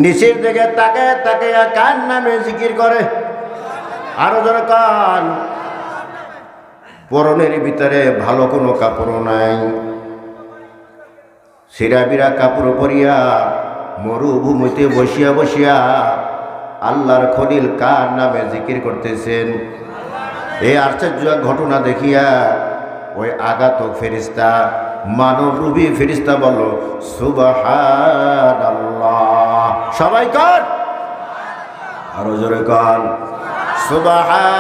নিচের দিকে তাকায়া তাকায়া কার নামে জিকির করে? আরো জোরে কর। পরনের ভিতরে ভালো কোনো কাপড় নাই, সিরাবিরা কাপড় পরিয়া মরুভূমিতে বসিয়া বসিয়া আল্লাহর খলিল কার নামে জিকির করতেছেন। এই আশ্চর্য ঘটনা দেখিয়া ওই আগাতক ফেরেশতা, মানবরূপী ফেরেশতা বলল সুবহানাল্লাহ। সবাই কর, আরো জোরে কর, সুবহানাল্লাহ।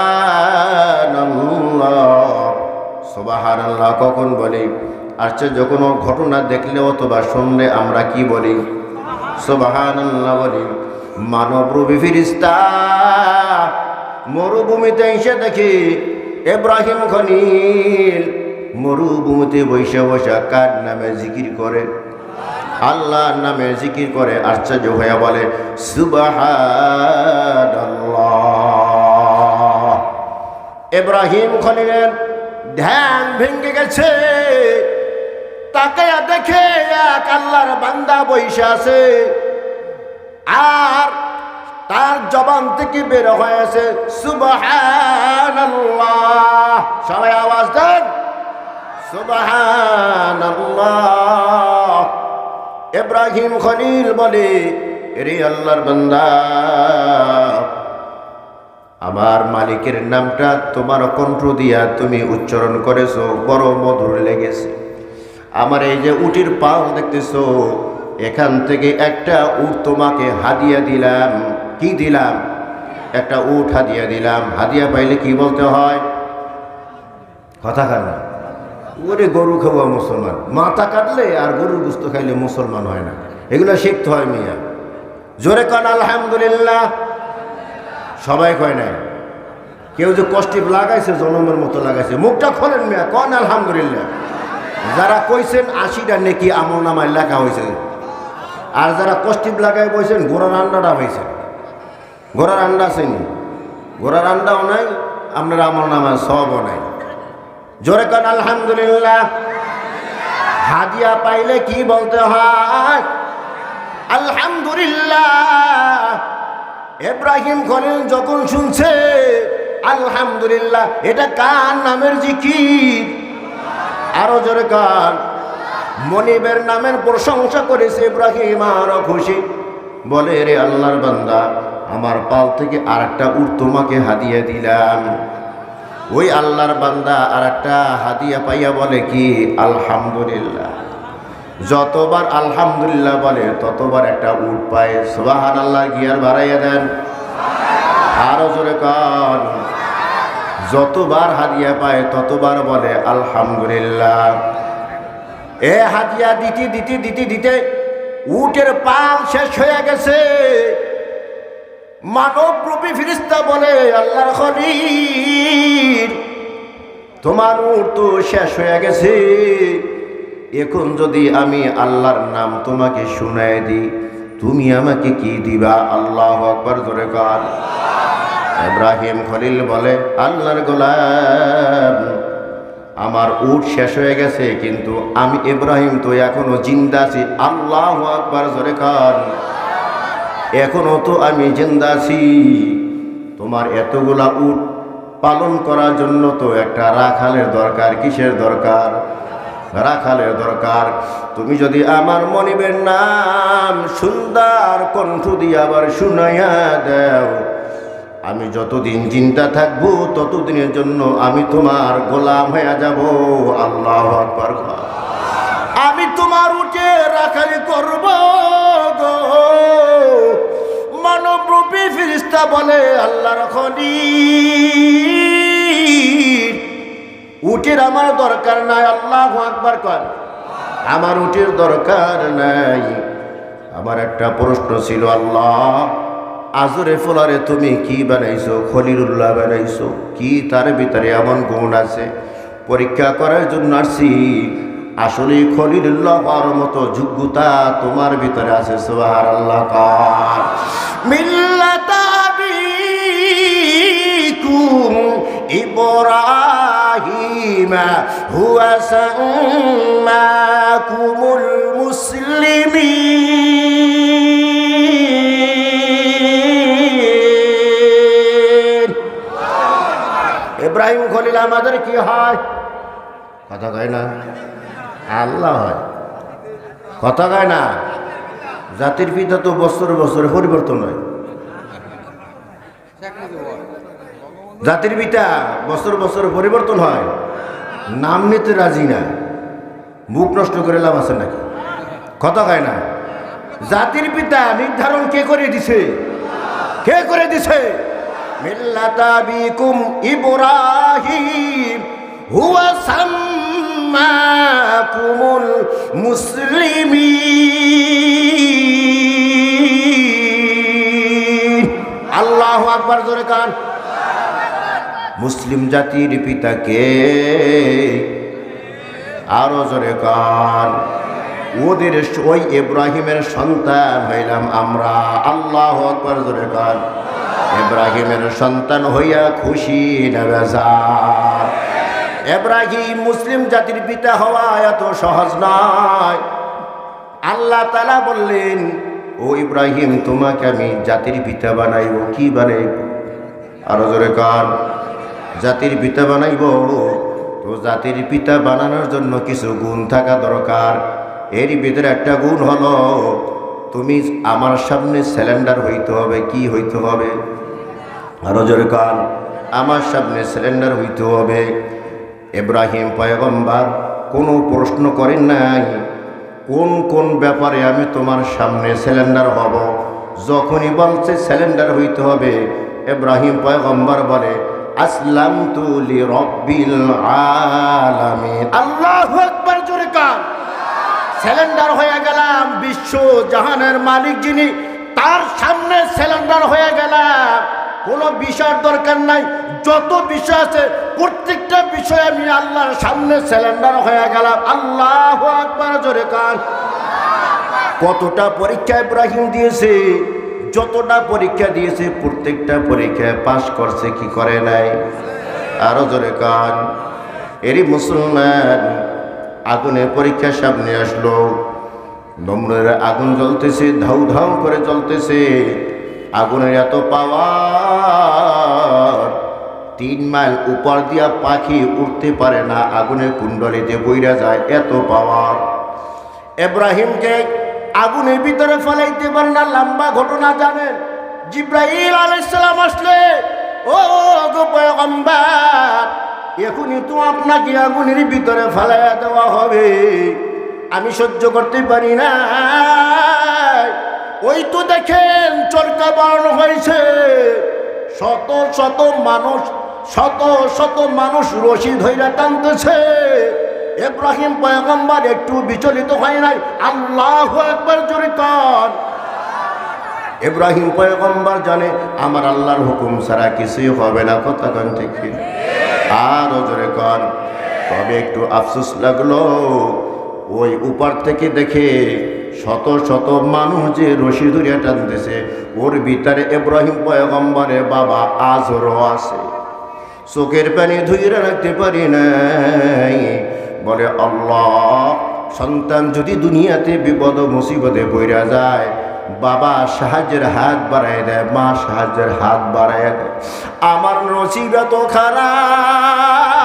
সুবহানাল্লাহ কখন বলি? আশ্চর্য কোনো ঘটনা দেখলে অথবা শুনলে আমরা কি বলি? সুবহানাল্লাহ বলি। মানবরূপী ফেরেশতা মরুভূমিতে এসে দেখি ইব্রাহিম খলিল মরুভূমিতে বৈশা বৈশা কার নামে জিকির করে? আল্লাহর নামে জিকির করে। আশ্চর্য হয়ে বলে সুবহানাল্লাহ। ইব্রাহিম খলিলের ধ্যান ভেঙে গেছে, তাকায়া দেখে এক আল্লাহর বান্দা বৈশা আছে, আর তার জবান থেকে বের হয়েছে সুবহানাল্লাহ। সবাই আওয়াজ দেন, সুবহানাল্লাহ। ইব্রাহিম খলিল বলে, রে আল্লাহর বান্দা, আমার মালিকের নামটা তোমার কণ্ঠ দিয়া তুমি উচ্চারণ করেছো, বড় মধুর লেগেছে। আমার এই যে উটির পাল দেখতেছো, এখান থেকে একটা উট তোমাকে হাদিয়া দিলাম। কি দিলাম? একটা উট হাদিয়া দিলাম। হাদিয়া পাইলে কি বলতে হয়? কথা খানা। ওরে গরু খাওয়া মুসলমান, মাথা কাটলে আর গরুর গোশত খাইলে মুসলমান হয় না। এগুলো শিখতে হয় মিয়া। জোরে কন আলহামদুলিল্লাহ। সবাই কয় নাই। কেউ যে কষ্টিপ লাগাইছে জনমের মতো লাগাইছে, মুখটা খোলেন মিয়া, কন আলহামদুলিল্লাহ। যারা কইছেন 80টা নেকি আমল নামায় লেখা হয়েছে, আর যারা কষ্টিপ লাগাই বলছেন ঘোড়ার আন্ডাটা হয়েছে। ঘোড়ার আন্ডা আছেনি? ঘোড়ার আন্ডাও নাই, আপনার আমল নামায় সবও নাই। জোরে কন আলহামদুলিল্লাহ। হাদিয়া পাইলে কি বলতে হয়? আলহামদুলিল্লাহ। ইব্রাহিম খলিল যখন শুনছে আলহামদুলিল্লাহ, এটা কার নামের জিকির? আরো জোরে কান। মনিবের নামের প্রশংসা করেছে ইব্রাহিম, আরো খুশি। বলে, রে আল্লাহর বান্দা, আমার পাল থেকে আর একটা উট তোমাকে হাদিয়া দিলাম। ওই আল্লাহর বান্দা আর একটা হাদিয়া পাইয়া বলে কি? আলহামদুলিল্লাহ। যতবার আলহামদুলিল্লাহ বলে ততবার একটা উট পায়। সুবহানাল্লাহ গিয়ার বাড়াইয়া দেন, আরো জোরে কান। যতবার হাদিয়া পায় ততবার বলে আলহামদুলিল্লাহ। এ হাদিয়া দিতে দিতে দিতে দিতে উটের পাল শেষ হয়ে গেছে। মানবরূপী ফেরেশতা বলে, আল্লাহর খলিল, তোমার উট তো শেষ হয়ে গেছে, এখন যদি আমি আল্লাহর নাম তোমাকে শুনাই দিই, তুমি আমাকে কি দিবা? আল্লাহু আকবার, জোরে কর। ইব্রাহিম খলিল বলে, আল্লাহর গোলাম, আমার উট শেষ হয়ে গেছে, কিন্তু আমি ইব্রাহিম তো এখনো জিন্দা আছি। আল্লাহু আকবার, জোরে কর। এখনো তো আমি জিন্দা আছি। তোমার এতগুলা উট পালন করার জন্য তো একটা রাখালের দরকার। কিসের দরকার? রাখালের দরকার। তুমি যদি আমার মনিবের নাম সুন্দর কণ্ঠ দিয়ে আবার শুনাইয়া দাও, আমি যতদিন চিন্তা থাকবো ততদিনের জন্য আমি তোমার গোলাম হয়ে যাব। আল্লাহু আকবার। আমি তোমার উঠে রাখালি করব গো। মানবরূপী ফেরেশতা বলে, আল্লাহর খলিল, উটের আমার দরকার নাই। আল্লাহু আকবার কর। আমার উটের দরকার নাই। আমার একটা প্রশ্ন ছিল, আল্লাহ আজরে ফলারে তুমি কি বানাইছো? খলিলুল্লাহ বানাইছো, কি তার ভিতরে এমন গুণ আছে? পরীক্ষা করার জন্য আসছি, আসলে খলিলুল্লাহ হওয়ার মতো যোগ্যতা তোমার ভিতরে আছে। সুবহানাল্লাহ। কার মিল্লাতা আবিকুম ইব্রাহিম হুয়া সাম্মাকুমুল মুসলিমিন। ইব্রাহিম খলিল আমাদের কি হয়? কথা কয় না, আল্লাহ হয়। কথা কয় না। জাতির পিতা তো বছরে বছরে পরিবর্তন হয়। জাতির পিতা বছর বছর পরিবর্তন হয়। নাম নিতে রাজি না, মুখ নষ্ট করে লাভ আছে নাকি? কথা কয় না। জাতির পিতা নির্ধারণ কে করে দিছে? কে করে দিছে? মিল্লাতা আবিকুম ইব্রাহিম হুয়া সাম্মাকুমুল মুসলিমিন। আল্লাহু আকবার জোরে কান। মুসলিম জাতির পিতাকে আরো জোরে কান। ওদের ওই ইব্রাহিমের সন্তান হইলাম আমরা। আল্লাহু আকবার জোরে কান। ইব্রাহিমের সন্তান হইয়া খুশি না বেজার? ইব্রাহিম মুসলিম জাতির পিতা হওয়া এত সহজ নয়। আল্লাহ তাআলা বললেন, ও ইব্রাহিম, তোমাকে আমি জাতির পিতা বানাইব। কি বানাইব? আরো জোরে কান। জাতির পিতা বানাইব। তো জাতির পিতা বানানোর জন্য কিছু গুণ থাকা দরকার। এর ভিতরে একটা গুণ হলো, তুমি আমার সামনে সিলিন্ডার হইতে হবে। কি হইতে হবে? আরো জোরে কান। আমার সামনে সিলিন্ডার হইতে হবে। ইব্রাহিম পয়গম্বর কোনো প্রশ্ন করেন নাই, কোন কোন ব্যাপারে আমি তোমার সামনে সিলিন্ডার হব। যখনই বলছে সিলিন্ডার হইতে হবে, ইব্রাহিম পয়গম্বর বলে, আসলামতু লিরাব্বিল আলামিন। আল্লাহু আকবার জোরে কান। সিলিন্ডার হয়ে গেলাম বিশ্ব জাহানের মালিক যিনি, তার সামনে সিলিন্ডার হয়ে গেলাম। কোনো বিষয়ের দরকার নাই। যত বিষয় আছে প্রত্যেকটা বিষয়ে আমি আল্লাহর সামনে সিলিন্ডার হয়ে গেলাম। আল্লাহু আকবার জোরে কান। কতটা পরীক্ষা ইব্রাহিম দিয়েছে? যতটা পরীক্ষা দিয়েছে প্রত্যেকটা পরীক্ষায় পাশ করছে, কি করে নাই? আরো জোরে কান। এরই মুসলমান, আগুনের পরীক্ষা সামনে আসলো। নম্রের আগুন জ্বলতেছে, ধাউ ধাউ করে জ্বলতেছে। আগুনের এত পাওয়ার, 3 মাইল উপর দিয়া পাখি উঠতে পারে না, আগুনের কুণ্ডলিতে বইরা যায়, এত পাওয়ার। ইব্রাহিমকে আগুনের ভিতরে ফেলাইতে পারে না। লম্বা ঘটনা জানেন। জিব্রাইল আলাইহিস সালাম আসলে, ও গো পয়গম্বর, এখনই তো আপনাকে আগুনের ভিতরে ফেলাইয়া দেওয়া হবে। আমি সহ্য করতে পারি না। ওই তো দেখেন চরকা বাড়ানো হয়েছে। শত শত মানুষ, শত শত মানুষ রশি ধইরা টানতেছে। ইব্রাহিম পয়গম্বর একটু বিচলিত হয় নাই। আল্লাহু আকবার জোরে কান। ইব্রাহিম পয়গম্বর জানে আমার আল্লাহর হুকুম ছাড়া কিছুই হবে না। কথা কান ঠিক। আরো জোরে কান। তবে একটু আফসোস লাগলো, ওই উপর থেকে দেখে শত শত মানুষ যে রশি ধরিয়া টানতেছে, ওর ভিতরে ইব্রাহিম পয়গম্বরের বাবা আজরও আছে। চোখের পানি ধুইরা রাখতে পারি নাই। বলে, আল্লাহ, সন্তান যদি দুনিয়াতে বিপদ মুসিবতে পড়া যায়, বাবা সাহায্যের হাত বাড়ায় দেয়, মা সাহায্যের হাত বাড়ায় দেয়। আমার নসিব এত খারাপ,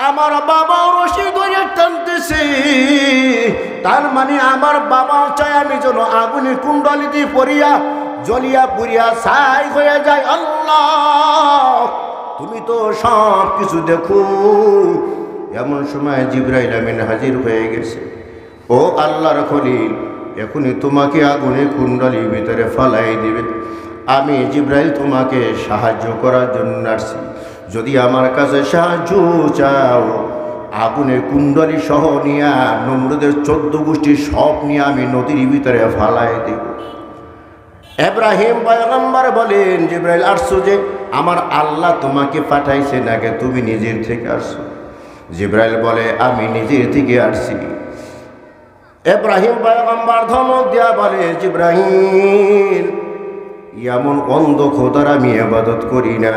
আমার বাবা রশি করতেছি, তার মানে আমার বাবা চায় আমি যেন আগুনের কুণ্ডলী দিয়ে পড়িয়া জ্বলিয়া পুড়িয়া ছাই হয়ে যায়। আল্লাহ তুমি তো সব কিছু দেখো। এমন সময় জিবরাইল আমিন হাজির হয়ে গেছে। ও আল্লাহর খলিল, এখনই তোমাকে আগুনের কুণ্ডলীর ভিতরে ফালাই দিবে। আমি জিবরাইল তোমাকে সাহায্য করার জন্য আসছি। যদি আমার কাছে সাহায্য চাও, আগুনের কুণ্ডলী সহ নিয়ে নমরুদের 14 গোষ্ঠী সব নিয়ে আমি নদীর ভিতরে ফালাই দেব। ইব্রাহিম পয়গম্বর বলেন, জিবরাইল আসছো যে, আমার আল্লাহ তোমাকে পাঠাইছে নাকি তুমি নিজের থেকে আসছো? জিবরাইল বলে, আমি নিজের থেকে আসছি। ইব্রাহিম পয়গম্বর ধমক দিয়া বলে, জিবরাইল, এমন অন্ধ খোদার আমি ইবাদত করি না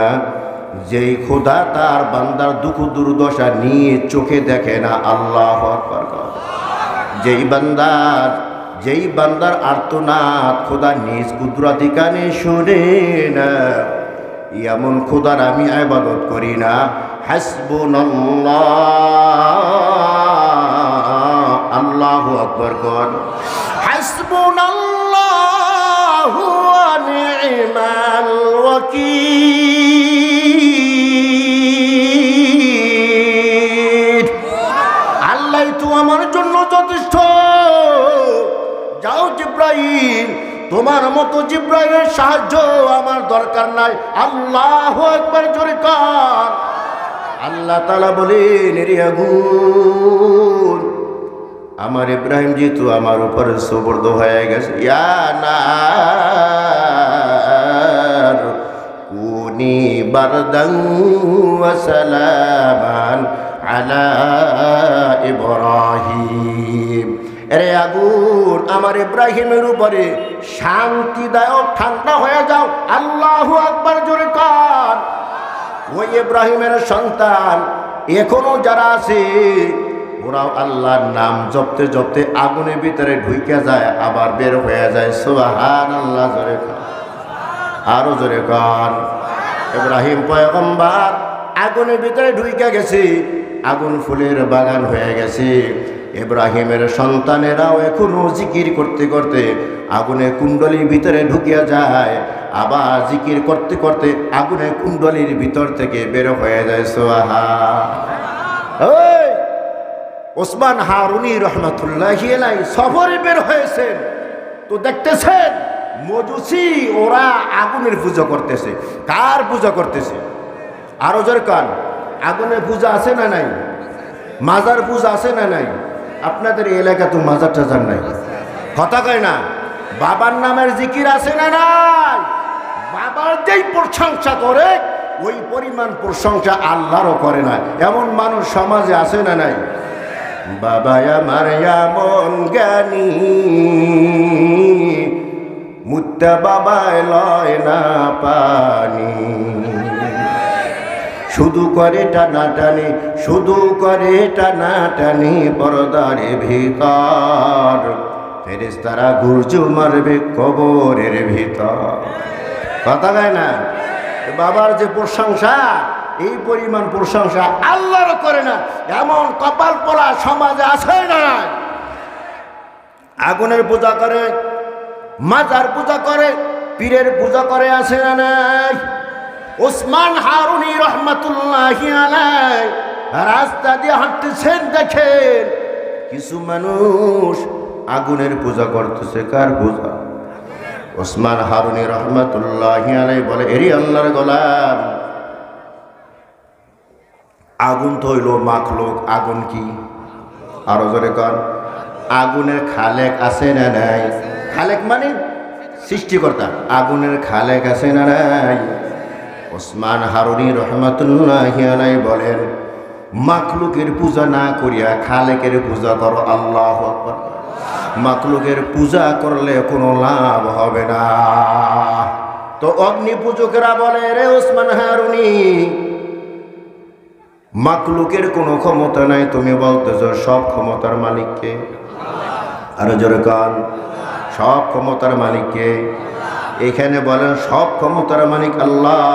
যেই খোদা তার বান্দার দুঃখ দুর্দশা নিয়ে চোখে দেখে না। আল্লাহু আকবার। যেই বান্দার আর্তনাদ খোদা নিজ কুদরতি কানে শুনে না, এমন খোদার আমি ইবাদত করি না। হাসবুনাল্লাহ, আল্লাহু আকবার কর। হাসবুনাল্লাহু ওয়া নি'মাল ওয়াকিল। আল্লাহ তো আমার জন্য যথেষ্ট। যাও জিবরাইল, তোমার মতো জিবরাইলের সাহায্য আমার দরকার নাই। আল্লাহু আকবার জোরে কর। আল্লাহ তাআলা বলেন, রে আগুন, আমার ইব্রাহিম যেহেতু আমার উপরে সুবর্দ হয়ে গেছে, ইয়া নার কুনি বারদান ওয়া সালামান আলা ইব্রাহিম। এরে আগুন, আমার ইব্রাহিমের উপরে শান্তিদায়ক ঠান্ডা হয়ে যাও। আল্লাহু আকবার জোরে কর। ওই ইব্রাহিমের সন্তান এখনো যারা আছে, ওরাও আল্লাহর নাম জপতে জপতে আগুনের ভিতরে ঢুকে যায়, আবার বের হয়ে যায়। সুবহানাল্লাহ জোরে কর, আরো জোরে কর। ইব্রাহিম পয়গম্বর আগুনের ভিতরে ঢুকে গেছে, আগুন ফুলের বাগান হয়ে গেছে। ইব্রাহিমের সন্তানেরাও এখনো জিকির করতে করতে আগুনের কুণ্ডলীর ভিতরে ঢুকিয়া যায়, আবার জিকির করতে করতে আগুনের কুণ্ডলীর ভিতর থেকে বের হয়ে যায়। সুবহানাল্লাহ। ওসমান হারুনি রহমাতুল্লাহি আলাইহি সফরে বের হয়েছেন, তো দেখতেছেন মজুসি ওরা আগুনের পূজা করতেছে। কার পূজা করতেছে? আরো জোরে কান। আগুনের পূজা আছে না নাই? মাজার পূজা আছে না নাই? আপনাদের এলাকা তো মাজার টাজার নাই, কথা কয় না। বাবার নামের জিকির আছে না নাই? বাবার যেই প্রশংসা করে ওই পরিমাণ প্রশংসা আল্লাহরও করে না, এমন মানুষ সমাজে আছে না নাই? বাবা আমার এমন জ্ঞানী, মুত্তা বাবায় লয় না পানি, শুধু করে টানাটানি, শুধু করে টানাটানি পর্দারে ভিতর, ফেরেশতারা গুরজু মারবে কবরের ভিতর। কথা কয় না? বাবার যে প্রশংসা, এই পরিমাণ প্রশংসা আল্লাহর করে না, এমন কপাল পোড়া সমাজে আছে না? আগুনের পূজা করে, মাজার পূজা করে, পীরের পূজা করে, আছে না নাই? ওসমান হারুনি রহমাতুল্লাহি আলাইহি রাস্তা দিয়ে হাঁটতেছেন, দেখেন কিছু মানুষ আগুনের পূজা করতেছে। কার পূজা? ওসমান হারুনি রহমাতুল্লাহি আলাইহি বলে, এরি আল্লাহর গোলাম, আগুন তো হইল মাখলুক। আগুন কি? আরো জোরে কর। আগুনের খালেক আছে না নাই? খালেক মানে সৃষ্টিকর্তা। আগুনের খালেক আছে না নাই? ওসমান হারুনি রহমাতুল্লাহি আলাইহি বলেন, মাখলুকের পূজা না করিয়া খালেকের পূজা করো। আল্লাহু আকবার। মাখলুকের পূজা করলে কোনো লাভ হবে না। তো অগ্নি পূজকেরা বলে, রে ওসমান হারুনি, মাখলুকের কোনো ক্ষমতা নাই, তুমি বলতেছ সব ক্ষমতার মালিককে। আরো জোরে কান। সব ক্ষমতার মালিককে। এখানে বলেন সব ক্ষমতার মালিক আল্লাহ।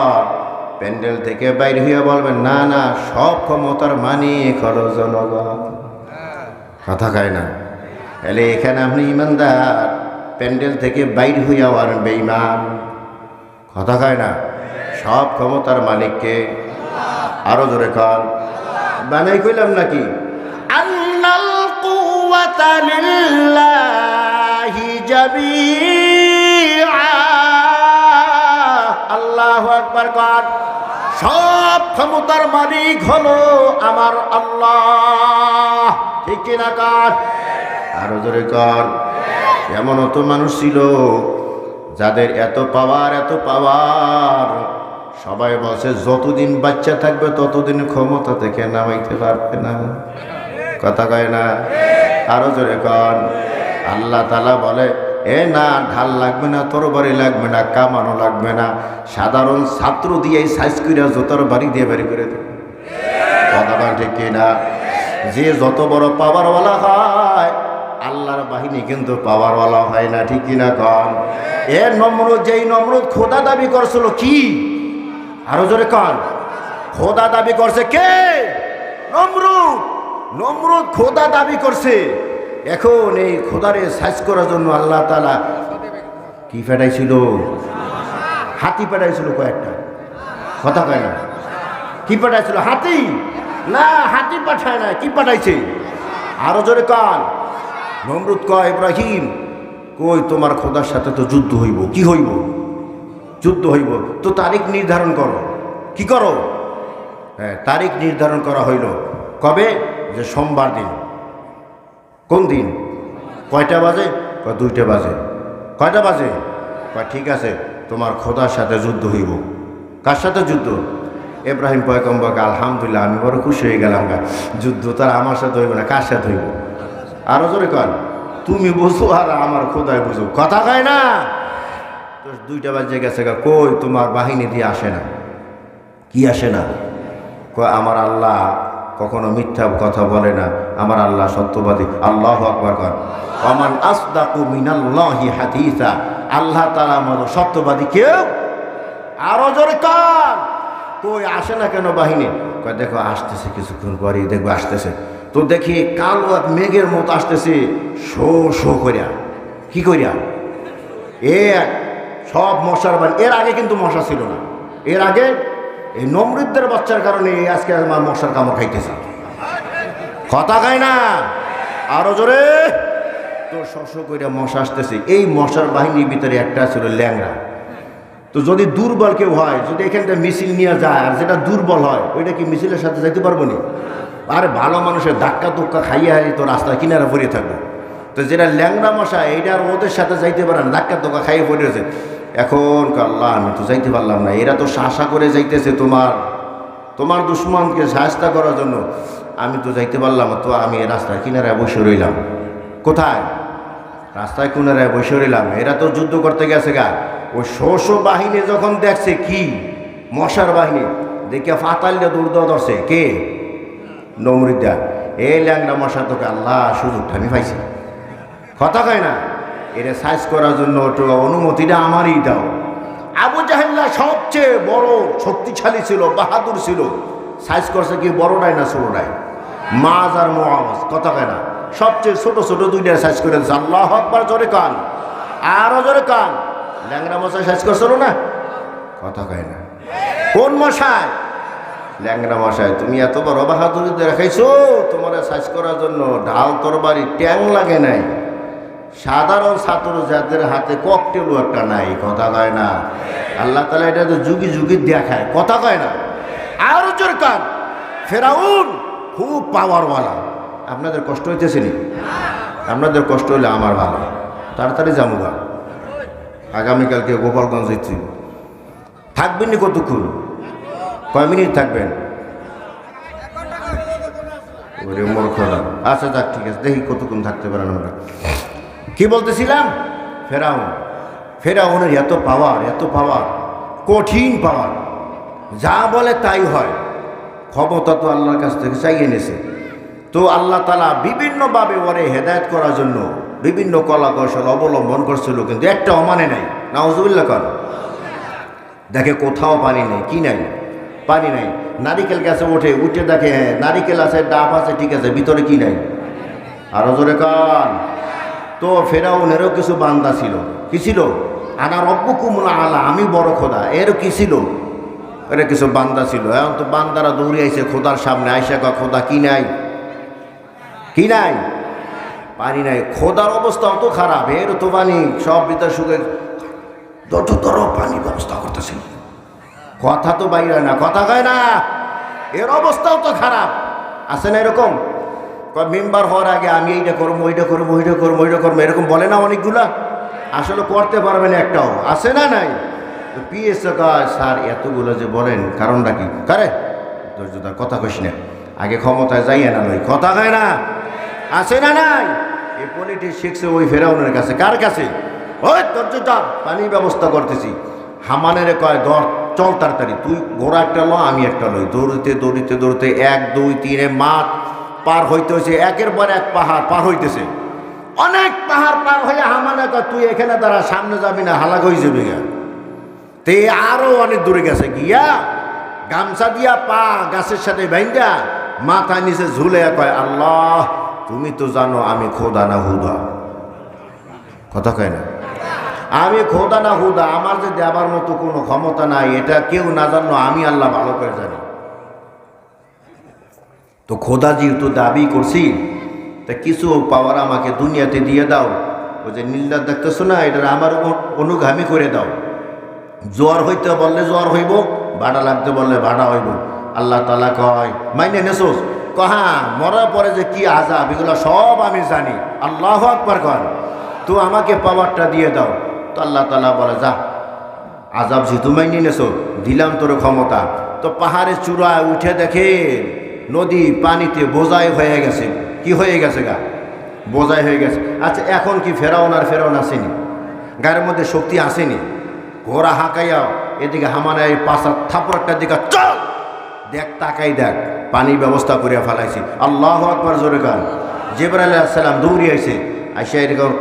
প্যান্ডেল থেকে বাইরে হইয়া বলবেন, না না, সব ক্ষমতার মালিক হলো জনগণ। কথা কয় না। এলে এখানে আপনি ইমানদার, প্যান্ডেল থেকে বাইর হইয়া আর বেঈমান। কথা কয় না। সব ক্ষমতার মালিককে। আরো জোরে কর। বানাই কইলাম নাকি? আন্নাল কুওয়াতা লিল্লাহি জামিআ। আল্লাহু আকবার কর। সব ক্ষমতার মালিক হলো আমার আল্লাহ। ঠিক কিনা কর? আরো জোরে কর। এমনও তো মানুষ ছিল যাদের এত পাওয়ার, এত পাওয়ার, সবাই বলছে যতদিন বাচ্চা থাকবে ততদিন ক্ষমতা থেকে নামাইতে পারবে না। কথা কয় না। আরো জোরে কর। আল্লাহ তাআলা বলে, এ না, ঢাল লাগবে না, তরবারি লাগবে না, কামানো লাগবে না, সাধারণ ছাত্র দিয়ে সাইজ করিয়া জোতার বাড়ি দিয়ে বাড়ি করে দেবে। কথা কয় ঠিক কিনা? যে যত বড় পাওয়ারওয়ালা হয়, আল্লাহর বাহিনী কিন্তু পাওয়ারওয়ালা হয় না। ঠিক কিনা কন? এ নমরুদ, যেই নমরুদ খোদা দাবি করছিল, কি? আরো জোরে কন। খোদা দাবি করছে কে? নমরুদ। নমরুদ খোদা দাবি করছে। এখন এই খোদারে সাইজ করার জন্য আল্লাহ তাআলা কি পাঠাইছিল? হাতি পাঠাইছিল কয়েকটা। কথা কয় না। কি পাঠাইছিল? হাতি না, হাতি পাঠায় না। কি পাঠাইছে? আরো জোরে কন। নমরুদ কয়, ইব্রাহিম কই, তোমার খোদার সাথে তো যুদ্ধ হইব। কি হইব? যুদ্ধ হইব তো তারিখ নির্ধারণ করো। কি করো? হ্যাঁ, তারিখ নির্ধারণ করা হইল। কবে? যে সোমবার দিন। কোন দিন? কয়টা বাজে? 2টা বাজে। কয়টা বাজে? ঠিক আছে, তোমার খোদার সাথে যুদ্ধ হইব। কার সাথে যুদ্ধ? ইব্রাহিম পয়গম্বরকে আলহামদুলিল্লাহ, আমি বড় খুশি হয়ে গেলাম। যুদ্ধ তার আমার সাথে হইব না, কার সাথে হইব? আরো জোরে কর। তুমি বুঝো আর আমার খোদায় বুঝো। কথা কয় না। 2টা বাজে গেছে, কই তোমার বাহিনী দিয়ে আসে না। কি আসে না? কয় আমার আল্লাহ কখনো মিথ্যা কথা বলে না, আমার আল্লাহ সত্যবাদী। আল্লাহু আকবার কর। ওয়ামান আসদাকু মিনাল্লাহি হাদিসা। আল্লাহ তাআলা মতো সত্যবাদী কেউ। আরো জোরে কর। কই আসে না কেন বাহিনী? কয় দেখো আসতেছে, কিছুক্ষণ পরেই দেখবো আসতেছে। তো দেখি কালো এক মেঘের মতো আসতেছে, শো শো করিয়া। কি করিয়া? এ সব মশার বাড়ি। এর আগে কিন্তু মশা ছিল না। এর আগে এই নমরুদের বাচ্চার কারণে আজকে আমার মশার কামড় খাইতেছে। কথা খায় না। আরো জোরে। তো শো করিয়া মশা আসতেছে। এই মশার বাহিনীর ভিতরে একটা ছিল ল্যাংড়া। তো যদি দুর্বল কেউ হয়, যদি এখানটা মিছিল নিয়ে যায়, আর যেটা দুর্বল হয় ওইটা কি মিছিলের সাথে যাইতে পারবো না? আর ভালো মানুষের ধাক্কা তুক্কা খাইয়া তো রাস্তায় কিনারে পড়ে থাকবো। তো যেটা ল্যাংড়া মশা, এইটা আর ওদের সাথে যাইতে পারে না, ধাক্কা তুক্কা খাইয়ে পড়েছে। এখন আল্লাহ, আমি তো যাইতে পারলাম না। এরা তো শাসা করে যাইতেছে তোমার দুশ্মনকে সাহায্য করার জন্য। আমি তো যাইতে পারলাম না। তো আমি রাস্তায় কিনারায় বসে রইলাম। কোথায়? রাস্তায় কিনারায় বসে রইলাম। এরা তো যুদ্ধ করতে গেছে গা। ওই শোষ বাহিনী যখন দেখছে কি মশার বাহিনী, দেখে ফাতাল্লা দৌড় দেওয়া ধরছে। কে? নমরুদা। এই ল্যাংড়া মশা তোকে আল্লাহ সুযোগটা আমি পাইছি। কথা কয় না। এটা সাইজ করার জন্য একটু অনুমতিটা আমারই দাও। আবু জাহেল্লা সবচেয়ে বড় শক্তিশালী ছিল, বাহাদুর ছিল। সাইজ করছে কি বড়টাই না ছোটটাই? মাজ আর মুআওয়াজ। কথা কয় না। সবচেয়ে ছোট ছোট 2টা সাইজ করে দিচ্ছে। আল্লাহু আকবার জোরে কান। আরো জোরে কান। ল্যাংড়া মশাই সাইজ করছিল না? কথা কয় না। কোন মশাই? ল্যাংড়া মশাই। তুমি এত বড় বাহাদুরি দেখাইছো, তোমার সাইজ করার জন্য ঢাল তরবারি ট্যাং লাগে নাই। সাধারণ ছাত্র যাদের হাতে ককটেলও একটা নাই। কথা কয় না। আল্লাহ তাআলা এটা তো যুগি যুগি দেখায়। কথা কয় না। আরো জোরে কান। ফেরাউন খুব পাওয়ারওয়ালা। আপনাদের কষ্ট হইতেছে নি? আপনাদের কষ্ট হলে আমার ভালো। তাড়াতাড়ি যামুগা। আগামীকালকে গোপালগঞ্জ যাচ্ছি। থাকবেন নি কতক্ষণ? কয় মিনিট থাকবেন? আচ্ছা যাক, ঠিক আছে, দেখি কতক্ষণ থাকতে পারেন আমরা। কি বলতেছিলাম? ফেরাউনের এত পাওয়ার, কঠিন পাওয়ার। যা বলে তাই হয়। ক্ষমতা তো আল্লাহর কাছ থেকে চাইয়ে এনেছে। তো আল্লাহ তাআলা বিভিন্নভাবে ওরে হেদায়েত করার জন্য বিভিন্ন কলা কৌশল অবলম্বন করছিল, কিন্তু একটা অমানে নাই। নাউজুবিল্লাহ কর। দেখে কোথাও পানি নেই। কি নাই? পানি নাই। নারিকেল গাছে উঠে দেখে হ্যাঁ নারিকেল আছে, ডাব আছে, ঠিক আছে, ভিতরে কি নাই? আরো জোরে কান। তো ফেরাউনেরও কিছু বান্দা ছিল, কি ছিল? আনা রব্বুকুমুল আলা, আমি বড় খোদা, এরও কি ছিল? এর কিছু বান্দা ছিল। এখন তো বান্দারা দৌড়ে আইছে খোদার সামনে, আইসা কয় খোদা কি নাই, কি নাই? পানি নাই। খোদার অবস্থা অত খারাপ, এর তো পানি সব ভিতর শুকে যতর পানি ব্যবস্থা করতেছে, কথা তো বাইরে না, কথা কয় না, এর অবস্থাও তো খারাপ। আছে না এরকম? মেম্বার হওয়ার আগে আমি এইটা করবো, ওইটা করবো, ওইটা করবো, ওইটা করবো, এরকম বলে না অনেকগুলা? আসলে করতে পারবে না একটাও, আছে না নাই? তো পিএসএ কয় স্যার এতগুলো যে বলেন কারণটা কি? কারে ধৈর্যদার কথা কইস না, আগে ক্ষমতায় যাইয়ে না নই, কথা কয় না, আছে না নাই? এই পলিটিক্স শিখছে ওই ফেরাউনের কাছে। কার কাছে? ওই ধৈর্যদার, পানির ব্যবস্থা করতেছি। হামানের কয় ধর চল তাড়াতাড়ি, তুই ঘোড়া একটা লো, আমি একটা লই। দৌড়িতে দৌড়িতে দৌড়িতে 1 2 3 মাঠ পার হইতে হয়েছে, একের পর এক পাহাড় পার হইতেছে। অনেক পাহাড় পার হয়ে হামানে কয় তুই এখানে দাঁড়া, সামনে যাবি না, হালাক হয়ে যাবি গা। তে আরো অনেক দূরে গেছে, গিয়া গামছা দিয়া পা গাছের সাথে বাইন্দা মাথা নিচে ঝুলে কয় আল্লাহ তুমি তো জানো আমি খোদা না হুদা। কথা কয় না, আমি খোদা না হুদা, আমার যে দেবার মতো কোনো ক্ষমতা নাই, এটা কেউ না জানো, আমি আল্লাহ ভালো করে জানি। তো খোদা যেহেতু দাবি করছি, তা কিছু পাওয়ার আমাকে দুনিয়াতে দিয়ে দাও। ওই যে নীলদা দেখতেছো না, এটা আমার অনুগামী করে দাও। জ্বর হইতে বললে জ্বর হইব, ভাড়া লাগতে বললে ভাড়া হইব। আল্লাহ তাআলা কয় মাইনে নেছোস? কহা মরার পরে যে কি আযাব, এগুলো সব আমি জানি। আল্লাহু আকবার কয়, তো আমাকে পাওয়ারটা দিয়ে দাও। তো আল্লাহ তাআলা বলে যা, আযাব যেহেতু মাইনে নেছো, দিলাম তোর ক্ষমতা। তো পাহাড়ের চূড়ায় উঠে দেখে নদী পানিতে বোঝাই হয়ে গেছে। কি হয়ে গেছে গা? বোঝাই হয়ে গেছে। আচ্ছা এখন কি ফেরাউন আর ফেরাউন আসেনি? গায়ের মধ্যে শক্তি আসেনি? ঘোড়া হাঁকাইয়া এদিকে হামানায় পাশা থাপড়াটার দিকে চল, দেখ তাকাই দেখ, পানির ব্যবস্থা করিয়া ফেলাইছি। আল্লাহু আকবার জোরে কান। জিবরাইল আলাইহিস সালাম দৌড়ি আইছে, আইসা এরকম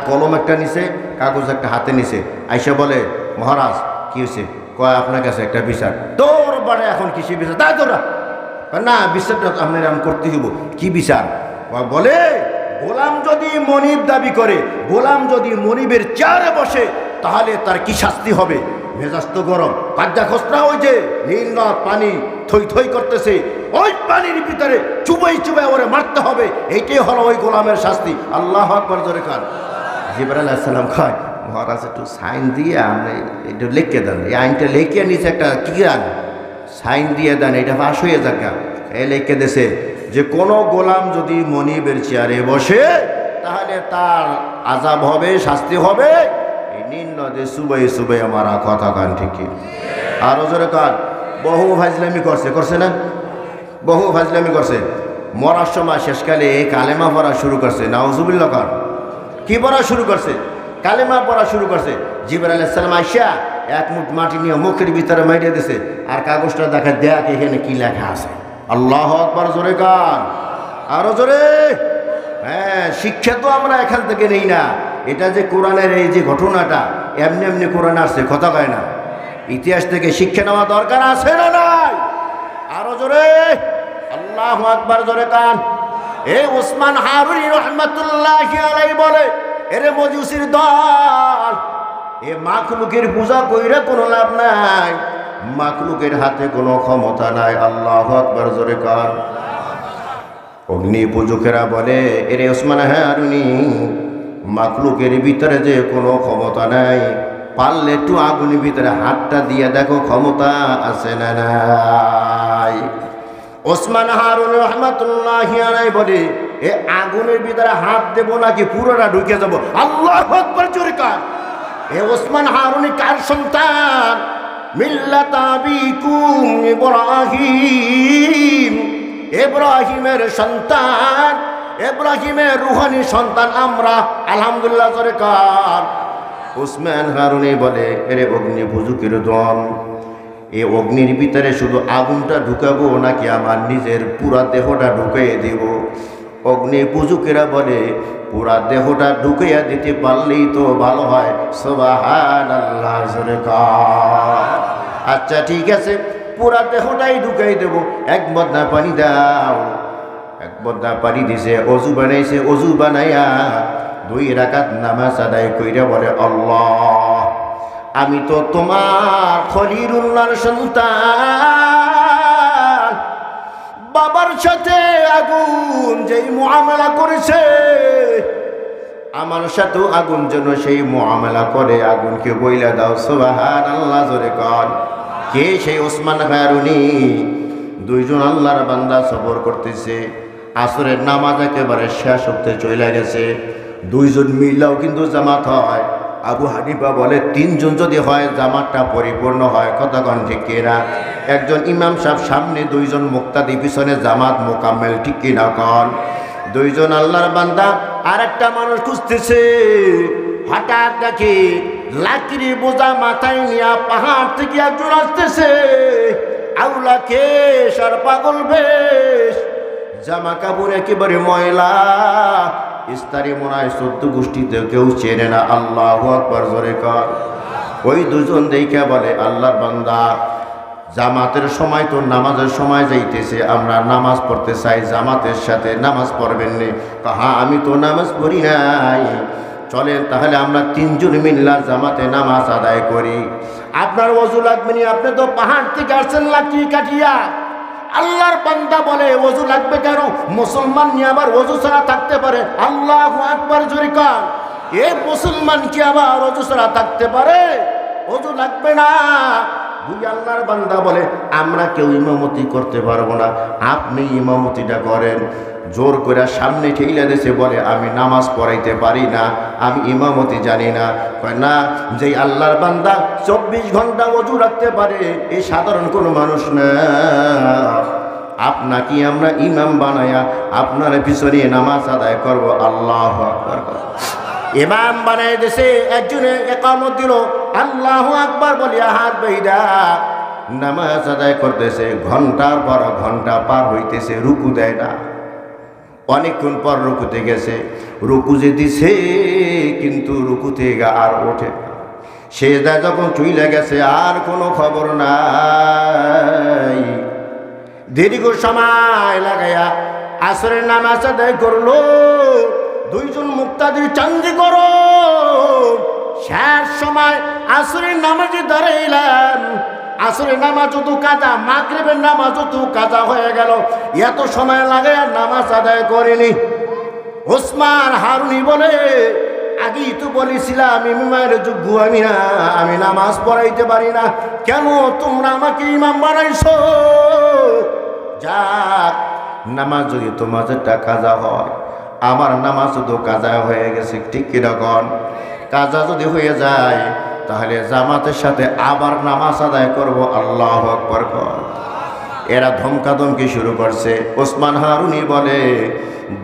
কলম একটা নিছে, কাগজ একটা হাতে নিছে। আইসা বলে মহারাজ কি হয়েছে? কয় আপনার কাছে একটা বিচার। তোর বাড়ে এখন কিসে বিচার? তাই তোরা না, বিচারটা আপনার আমি করতে হইব। কি বিচার? বলে গোলাম যদি মনিব দাবি করে, গোলাম যদি মনিবের চেয়ারে বসে, তাহলে তার কি শাস্তি হবে? মেজাজ তো গরম, কাজা খসরা, ওই যে নীল নদ পানি থই থই করতেছে, ওই পানির ভিতরে চুবাই চুবাই ওরে মারতে হবে, এইটাই হলো ওই গোলামের শাস্তি। আল্লাহু আকবার জোরে কান। জিবরাইল আলাইহিস সালাম কয় মহারাজ একটু সাইন দিয়ে আপনি একটু লিখে দেন, এই আইনটা লিখে নিচে একটা কি গান সাইন দিয়ে দেন, এটা পাশ হয়ে যাক। এ লিখে দেশে যে কোনো গোলাম যদি মনিবের চেয়ারে বসে, তাহলে তার আযাব হবে, শাস্তি হবে। এই নীল নদে সুবাই সুবাই আমার কথা কান ঠিকই। আরো জোরে কান। বহু ফাজলামি করছে, করছে না? বহু ফাজলামি করছে। মরার সময় শেষকালে কালেমা পড়া শুরু করছে। নাউজুবিল্লাহ কান। কি পড়া শুরু করছে? কালেমা পড়া শুরু করছে। জিবরাইল আলাইহিস সালাম আইসা এক মুঠ মাটি নিয়ে মুখের ভিতরে মাইরে দিছে, আর কাগজটা দেখা দেখ এখানে কি লেখা আছে। আল্লাহু আকবার জোরে কান। আরো জোরে। হ্যাঁ, শিক্ষা তো আমরা এখান থেকে নেই না। এটা যে কোরআনের এই যে ঘটনাটা, এমনি এমনি কোরআন আসছে, কথা কয় না। ইতিহাস থেকে শিক্ষা নেওয়া দরকার আছে না নাই? আরো জোরে। আল্লাহু আকবার জোরে কান। এই ওসমান হারুনি রাহমাতুল্লাহি আলাইহি বলে, এরে মজুসির দল, এ মাখলুকের পূজা কইরা কোনো লাভ নাই, মাখলুকের হাতে কোনো ক্ষমতা নাই। আল্লাহু আকবার জোরে কান। অগ্নি পূজকেরা বলে, এরে ওসমান হারুনি, মাখলুকের ভিতরে যে কোনো ক্ষমতা নাই, পারলে একটু আগুনের ভিতরে হাতটা দিয়ে দেখো ক্ষমতা আছে না নাই। ওসমান হারুন রাহমাতুল্লাহি আলাইহি বলে, এ আগুনের ভিতরে হাত দেব নাকি পুরোটা ঢুকে যাব? আল্লাহু আকবার জোরে কান। এ ওসমান হারুনি কার সন্তান? মিল্লাত আবিকুম ইব্রাহিম, ইব্রাহিমের সন্তান, ইব্রাহিমের রূহানি সন্তান আমরা। আলহামদুলিল্লাহ জোরে কান। ওসমান হারুনি বলে, এরে অগ্নি পূজকের দল, এই অগ্নির ভিতরে শুধু আগুনটা ঢুকাবো নাকি আমার নিজের পুরা দেহটা ঢুকিয়ে দেব? অগ্নি পূজকেরা বলে, পুরা দেহটা ঢুকিয়ে দিতে পারলেই তো ভালো হয়। সুবহানাল্লাহ জোরে কান। আচ্ছা ঠিক আছে, পুরা দেহটাই ঢুকাই দেব। এক বদনা পানি দাও। এক বদ্দা পানি দিছে, অজু বানাইছে, অজু বানাইয়া 2 রাকাত নামাজ আদায় কইরা বলে, আল্লাহ আমি তো তোমার খলিলুল্লাহর সন্তান, বাবার সাথে আগুন যেই মুআমালা করেছে আমার সাথেও আগুন যেন সেই মুআমালা করে, আগুনকে বইলা দাও সুবহানাল্লাহ। জোরে কর, কে সেই ওসমান হারুনি? 2 জন আল্লাহর বান্দা সবর করতেছে, আসরের নামাজ একেবারে শেষ হতে চলে গেছে, 2 জন মিললেও কিন্তু জামাত হয়। আবু হানিফা বলে 3 জন যদি হয় জামাতটা পরিপূর্ণ হয়। কতক্ষণ ঠিক কিনা? একজন ইমাম সাহেব সামনে, 2 জন মুক্তাদি পিছনে, জামাত মোকাম্মেল, ঠিক কিনা কন? 2 জন আল্লাহর বান্দা আর একটা মানুষ খুঁজতেছে, হঠাৎ দেখি লাকড়ি বোঝা মাথায় নিয়ে পাহাড় থেকে একজন আসতেছে, আউলা কেশ আর পাগল বেশ, জামা কাপড় একেবারে ময়লা, ইস্তারি মনে হয় 14 গোষ্ঠীতে কেউ চেনে না। আল্লাহু আকবার, জোরে কর। ওই 2 জন দেখে বলে, আল্লাহর বান্দা জামাতের সময় তো নামাজের সময় যাইতেছে, আমরা নামাজ পড়তে চাই, জামাতের সাথে নামাজ পড়বেন নি? হ্যাঁ আমি তো নামাজ পড়ি নাই, চলেন তাহলে আমরা 3 জন মিল্লা জামাতে নামাজ আদায় করি। আপনার ওযু লাগবে নি, আপনি তো পাহাড় থেকে আসছেন লাঠি কাটিয়া। আল্লাহর বান্দা বলে, ওযু লাগবে কেন? মুসলমান নিয়ে আবার ওযু ছাড়া থাকতে পারে? আল্লাহু আকবার, জোরে কর। এ মুসলমান কি আবার ওযু ছাড়া থাকতে পারে? ওযু লাগবে না। 2 আল্লাহর বান্দা বলে, আমরা কেউ ইমামতি করতে পারবো না, আপনি ইমামতিটা করেন। জোর করে সামনে ঠেইলা দিয়েছে, বলে আমি নামাজ পড়াইতে পারি না, আমি ইমামতি জানি না। কয় না, যেই আল্লাহর বান্দা 24 ঘন্টা ওযু রাখতে পারে এই সাধারণ কোনো মানুষ না, আপনাকে আমরা ইমাম বানায়া আপনার পিছনে নামাজ আদায় করব। আল্লাহু আকবার। ইমাম বানাই দিয়েছে, একজনে ইকামত দিল, আল্লাহু আকবার বলিয়া হাত বাইদা নামাজ আদায় করতেছে। ঘন্টার পর ঘন্টা পার হইতেছে, রুকু দেয় না। অনেকক্ষণ পর রুকুতে গেছে, রুকু যে দিছে কিন্তু রুকু থেকে আর ওঠে না। সেজদা যখন চুইলে গেছে আর কোনো খবর নাই। দীর্ঘ সময় লাগাইয়া আসরের নামাজ আদায় করলো। 2 জন মুক্তাদি চান্দি করো, শেষ সময় আসরের নামাজে দাঁড়াইলাম। আসরের নামাজ তো কাজা, মাগরিবের নামাজ তো কাজা হয়ে গেল, এত সময় লাগে আর নামাজ আদায় করেনি। ওসমান হারুনি বলে, আগেই তো বলেছিলাম ইমামের যোগ্য আমি না, আমি নামাজ পড়াইতে পারি না, কেন তোমরা আমাকে ইমাম বানাইছো? যাক, নামাজ যদি তোমাদেরটা কাজা হয়, আমার নামাজ তো কাজা হয়ে গেছে, ঠিক কিরকম? কাজা যদি হয়ে যায় তাহলে জামাতের সাথে আবার নামাজ আদায় করব। আল্লাহু আকবার কর। এরা ধমকাধমকি শুরু করছে। ওসমান হারুনি বলে,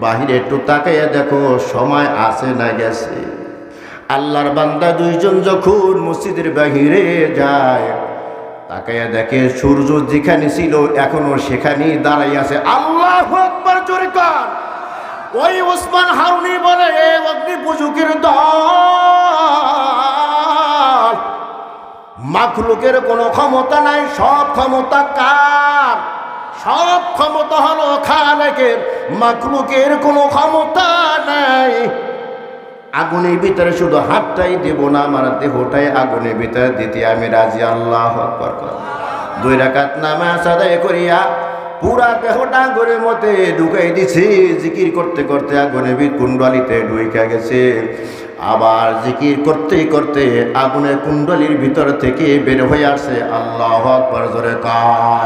বাহিরে একটু তাকাইয়া দেখো সময় আছে না গেছে। আল্লাহর বান্দা 2 জন যখন মসজিদের বাহিরে যায়, তাকাইয়া দেখে সূর্য যেখানে ছিল এখনো সেখানেই দাঁড়াই আছে। আল্লাহু আকবার, জোরে কর। ওই ওসমান হারুনি বলে, অগ্নি পুজুকের দল, মাখলুকের কোনো ক্ষমতা নাই, সব ক্ষমতা কার? সব ক্ষমতা হলো খালেকের, মাখলুকের কোনো ক্ষমতা নাই। আগুনের ভিতরে শুধু হাতটাই দেব না, আমার দেহটাই আগুনের ভিতরে দিতে আমি রাজি। আল্লাহু আকবার। 2 রাকাত নামাজ আদায় করিয়া পুরা দেহটা আগুনের মধ্যে ঢুকাই দিছি। জিকির করতে করতে আগুনের কুণ্ডলিতে ঢুইকা গেছে। আবার জিকির করতে করতে আগুনের কুণ্ডলির ভিতর থেকে বের হয়ে আসছে। আল্লাহু আকবার, জোরে কর।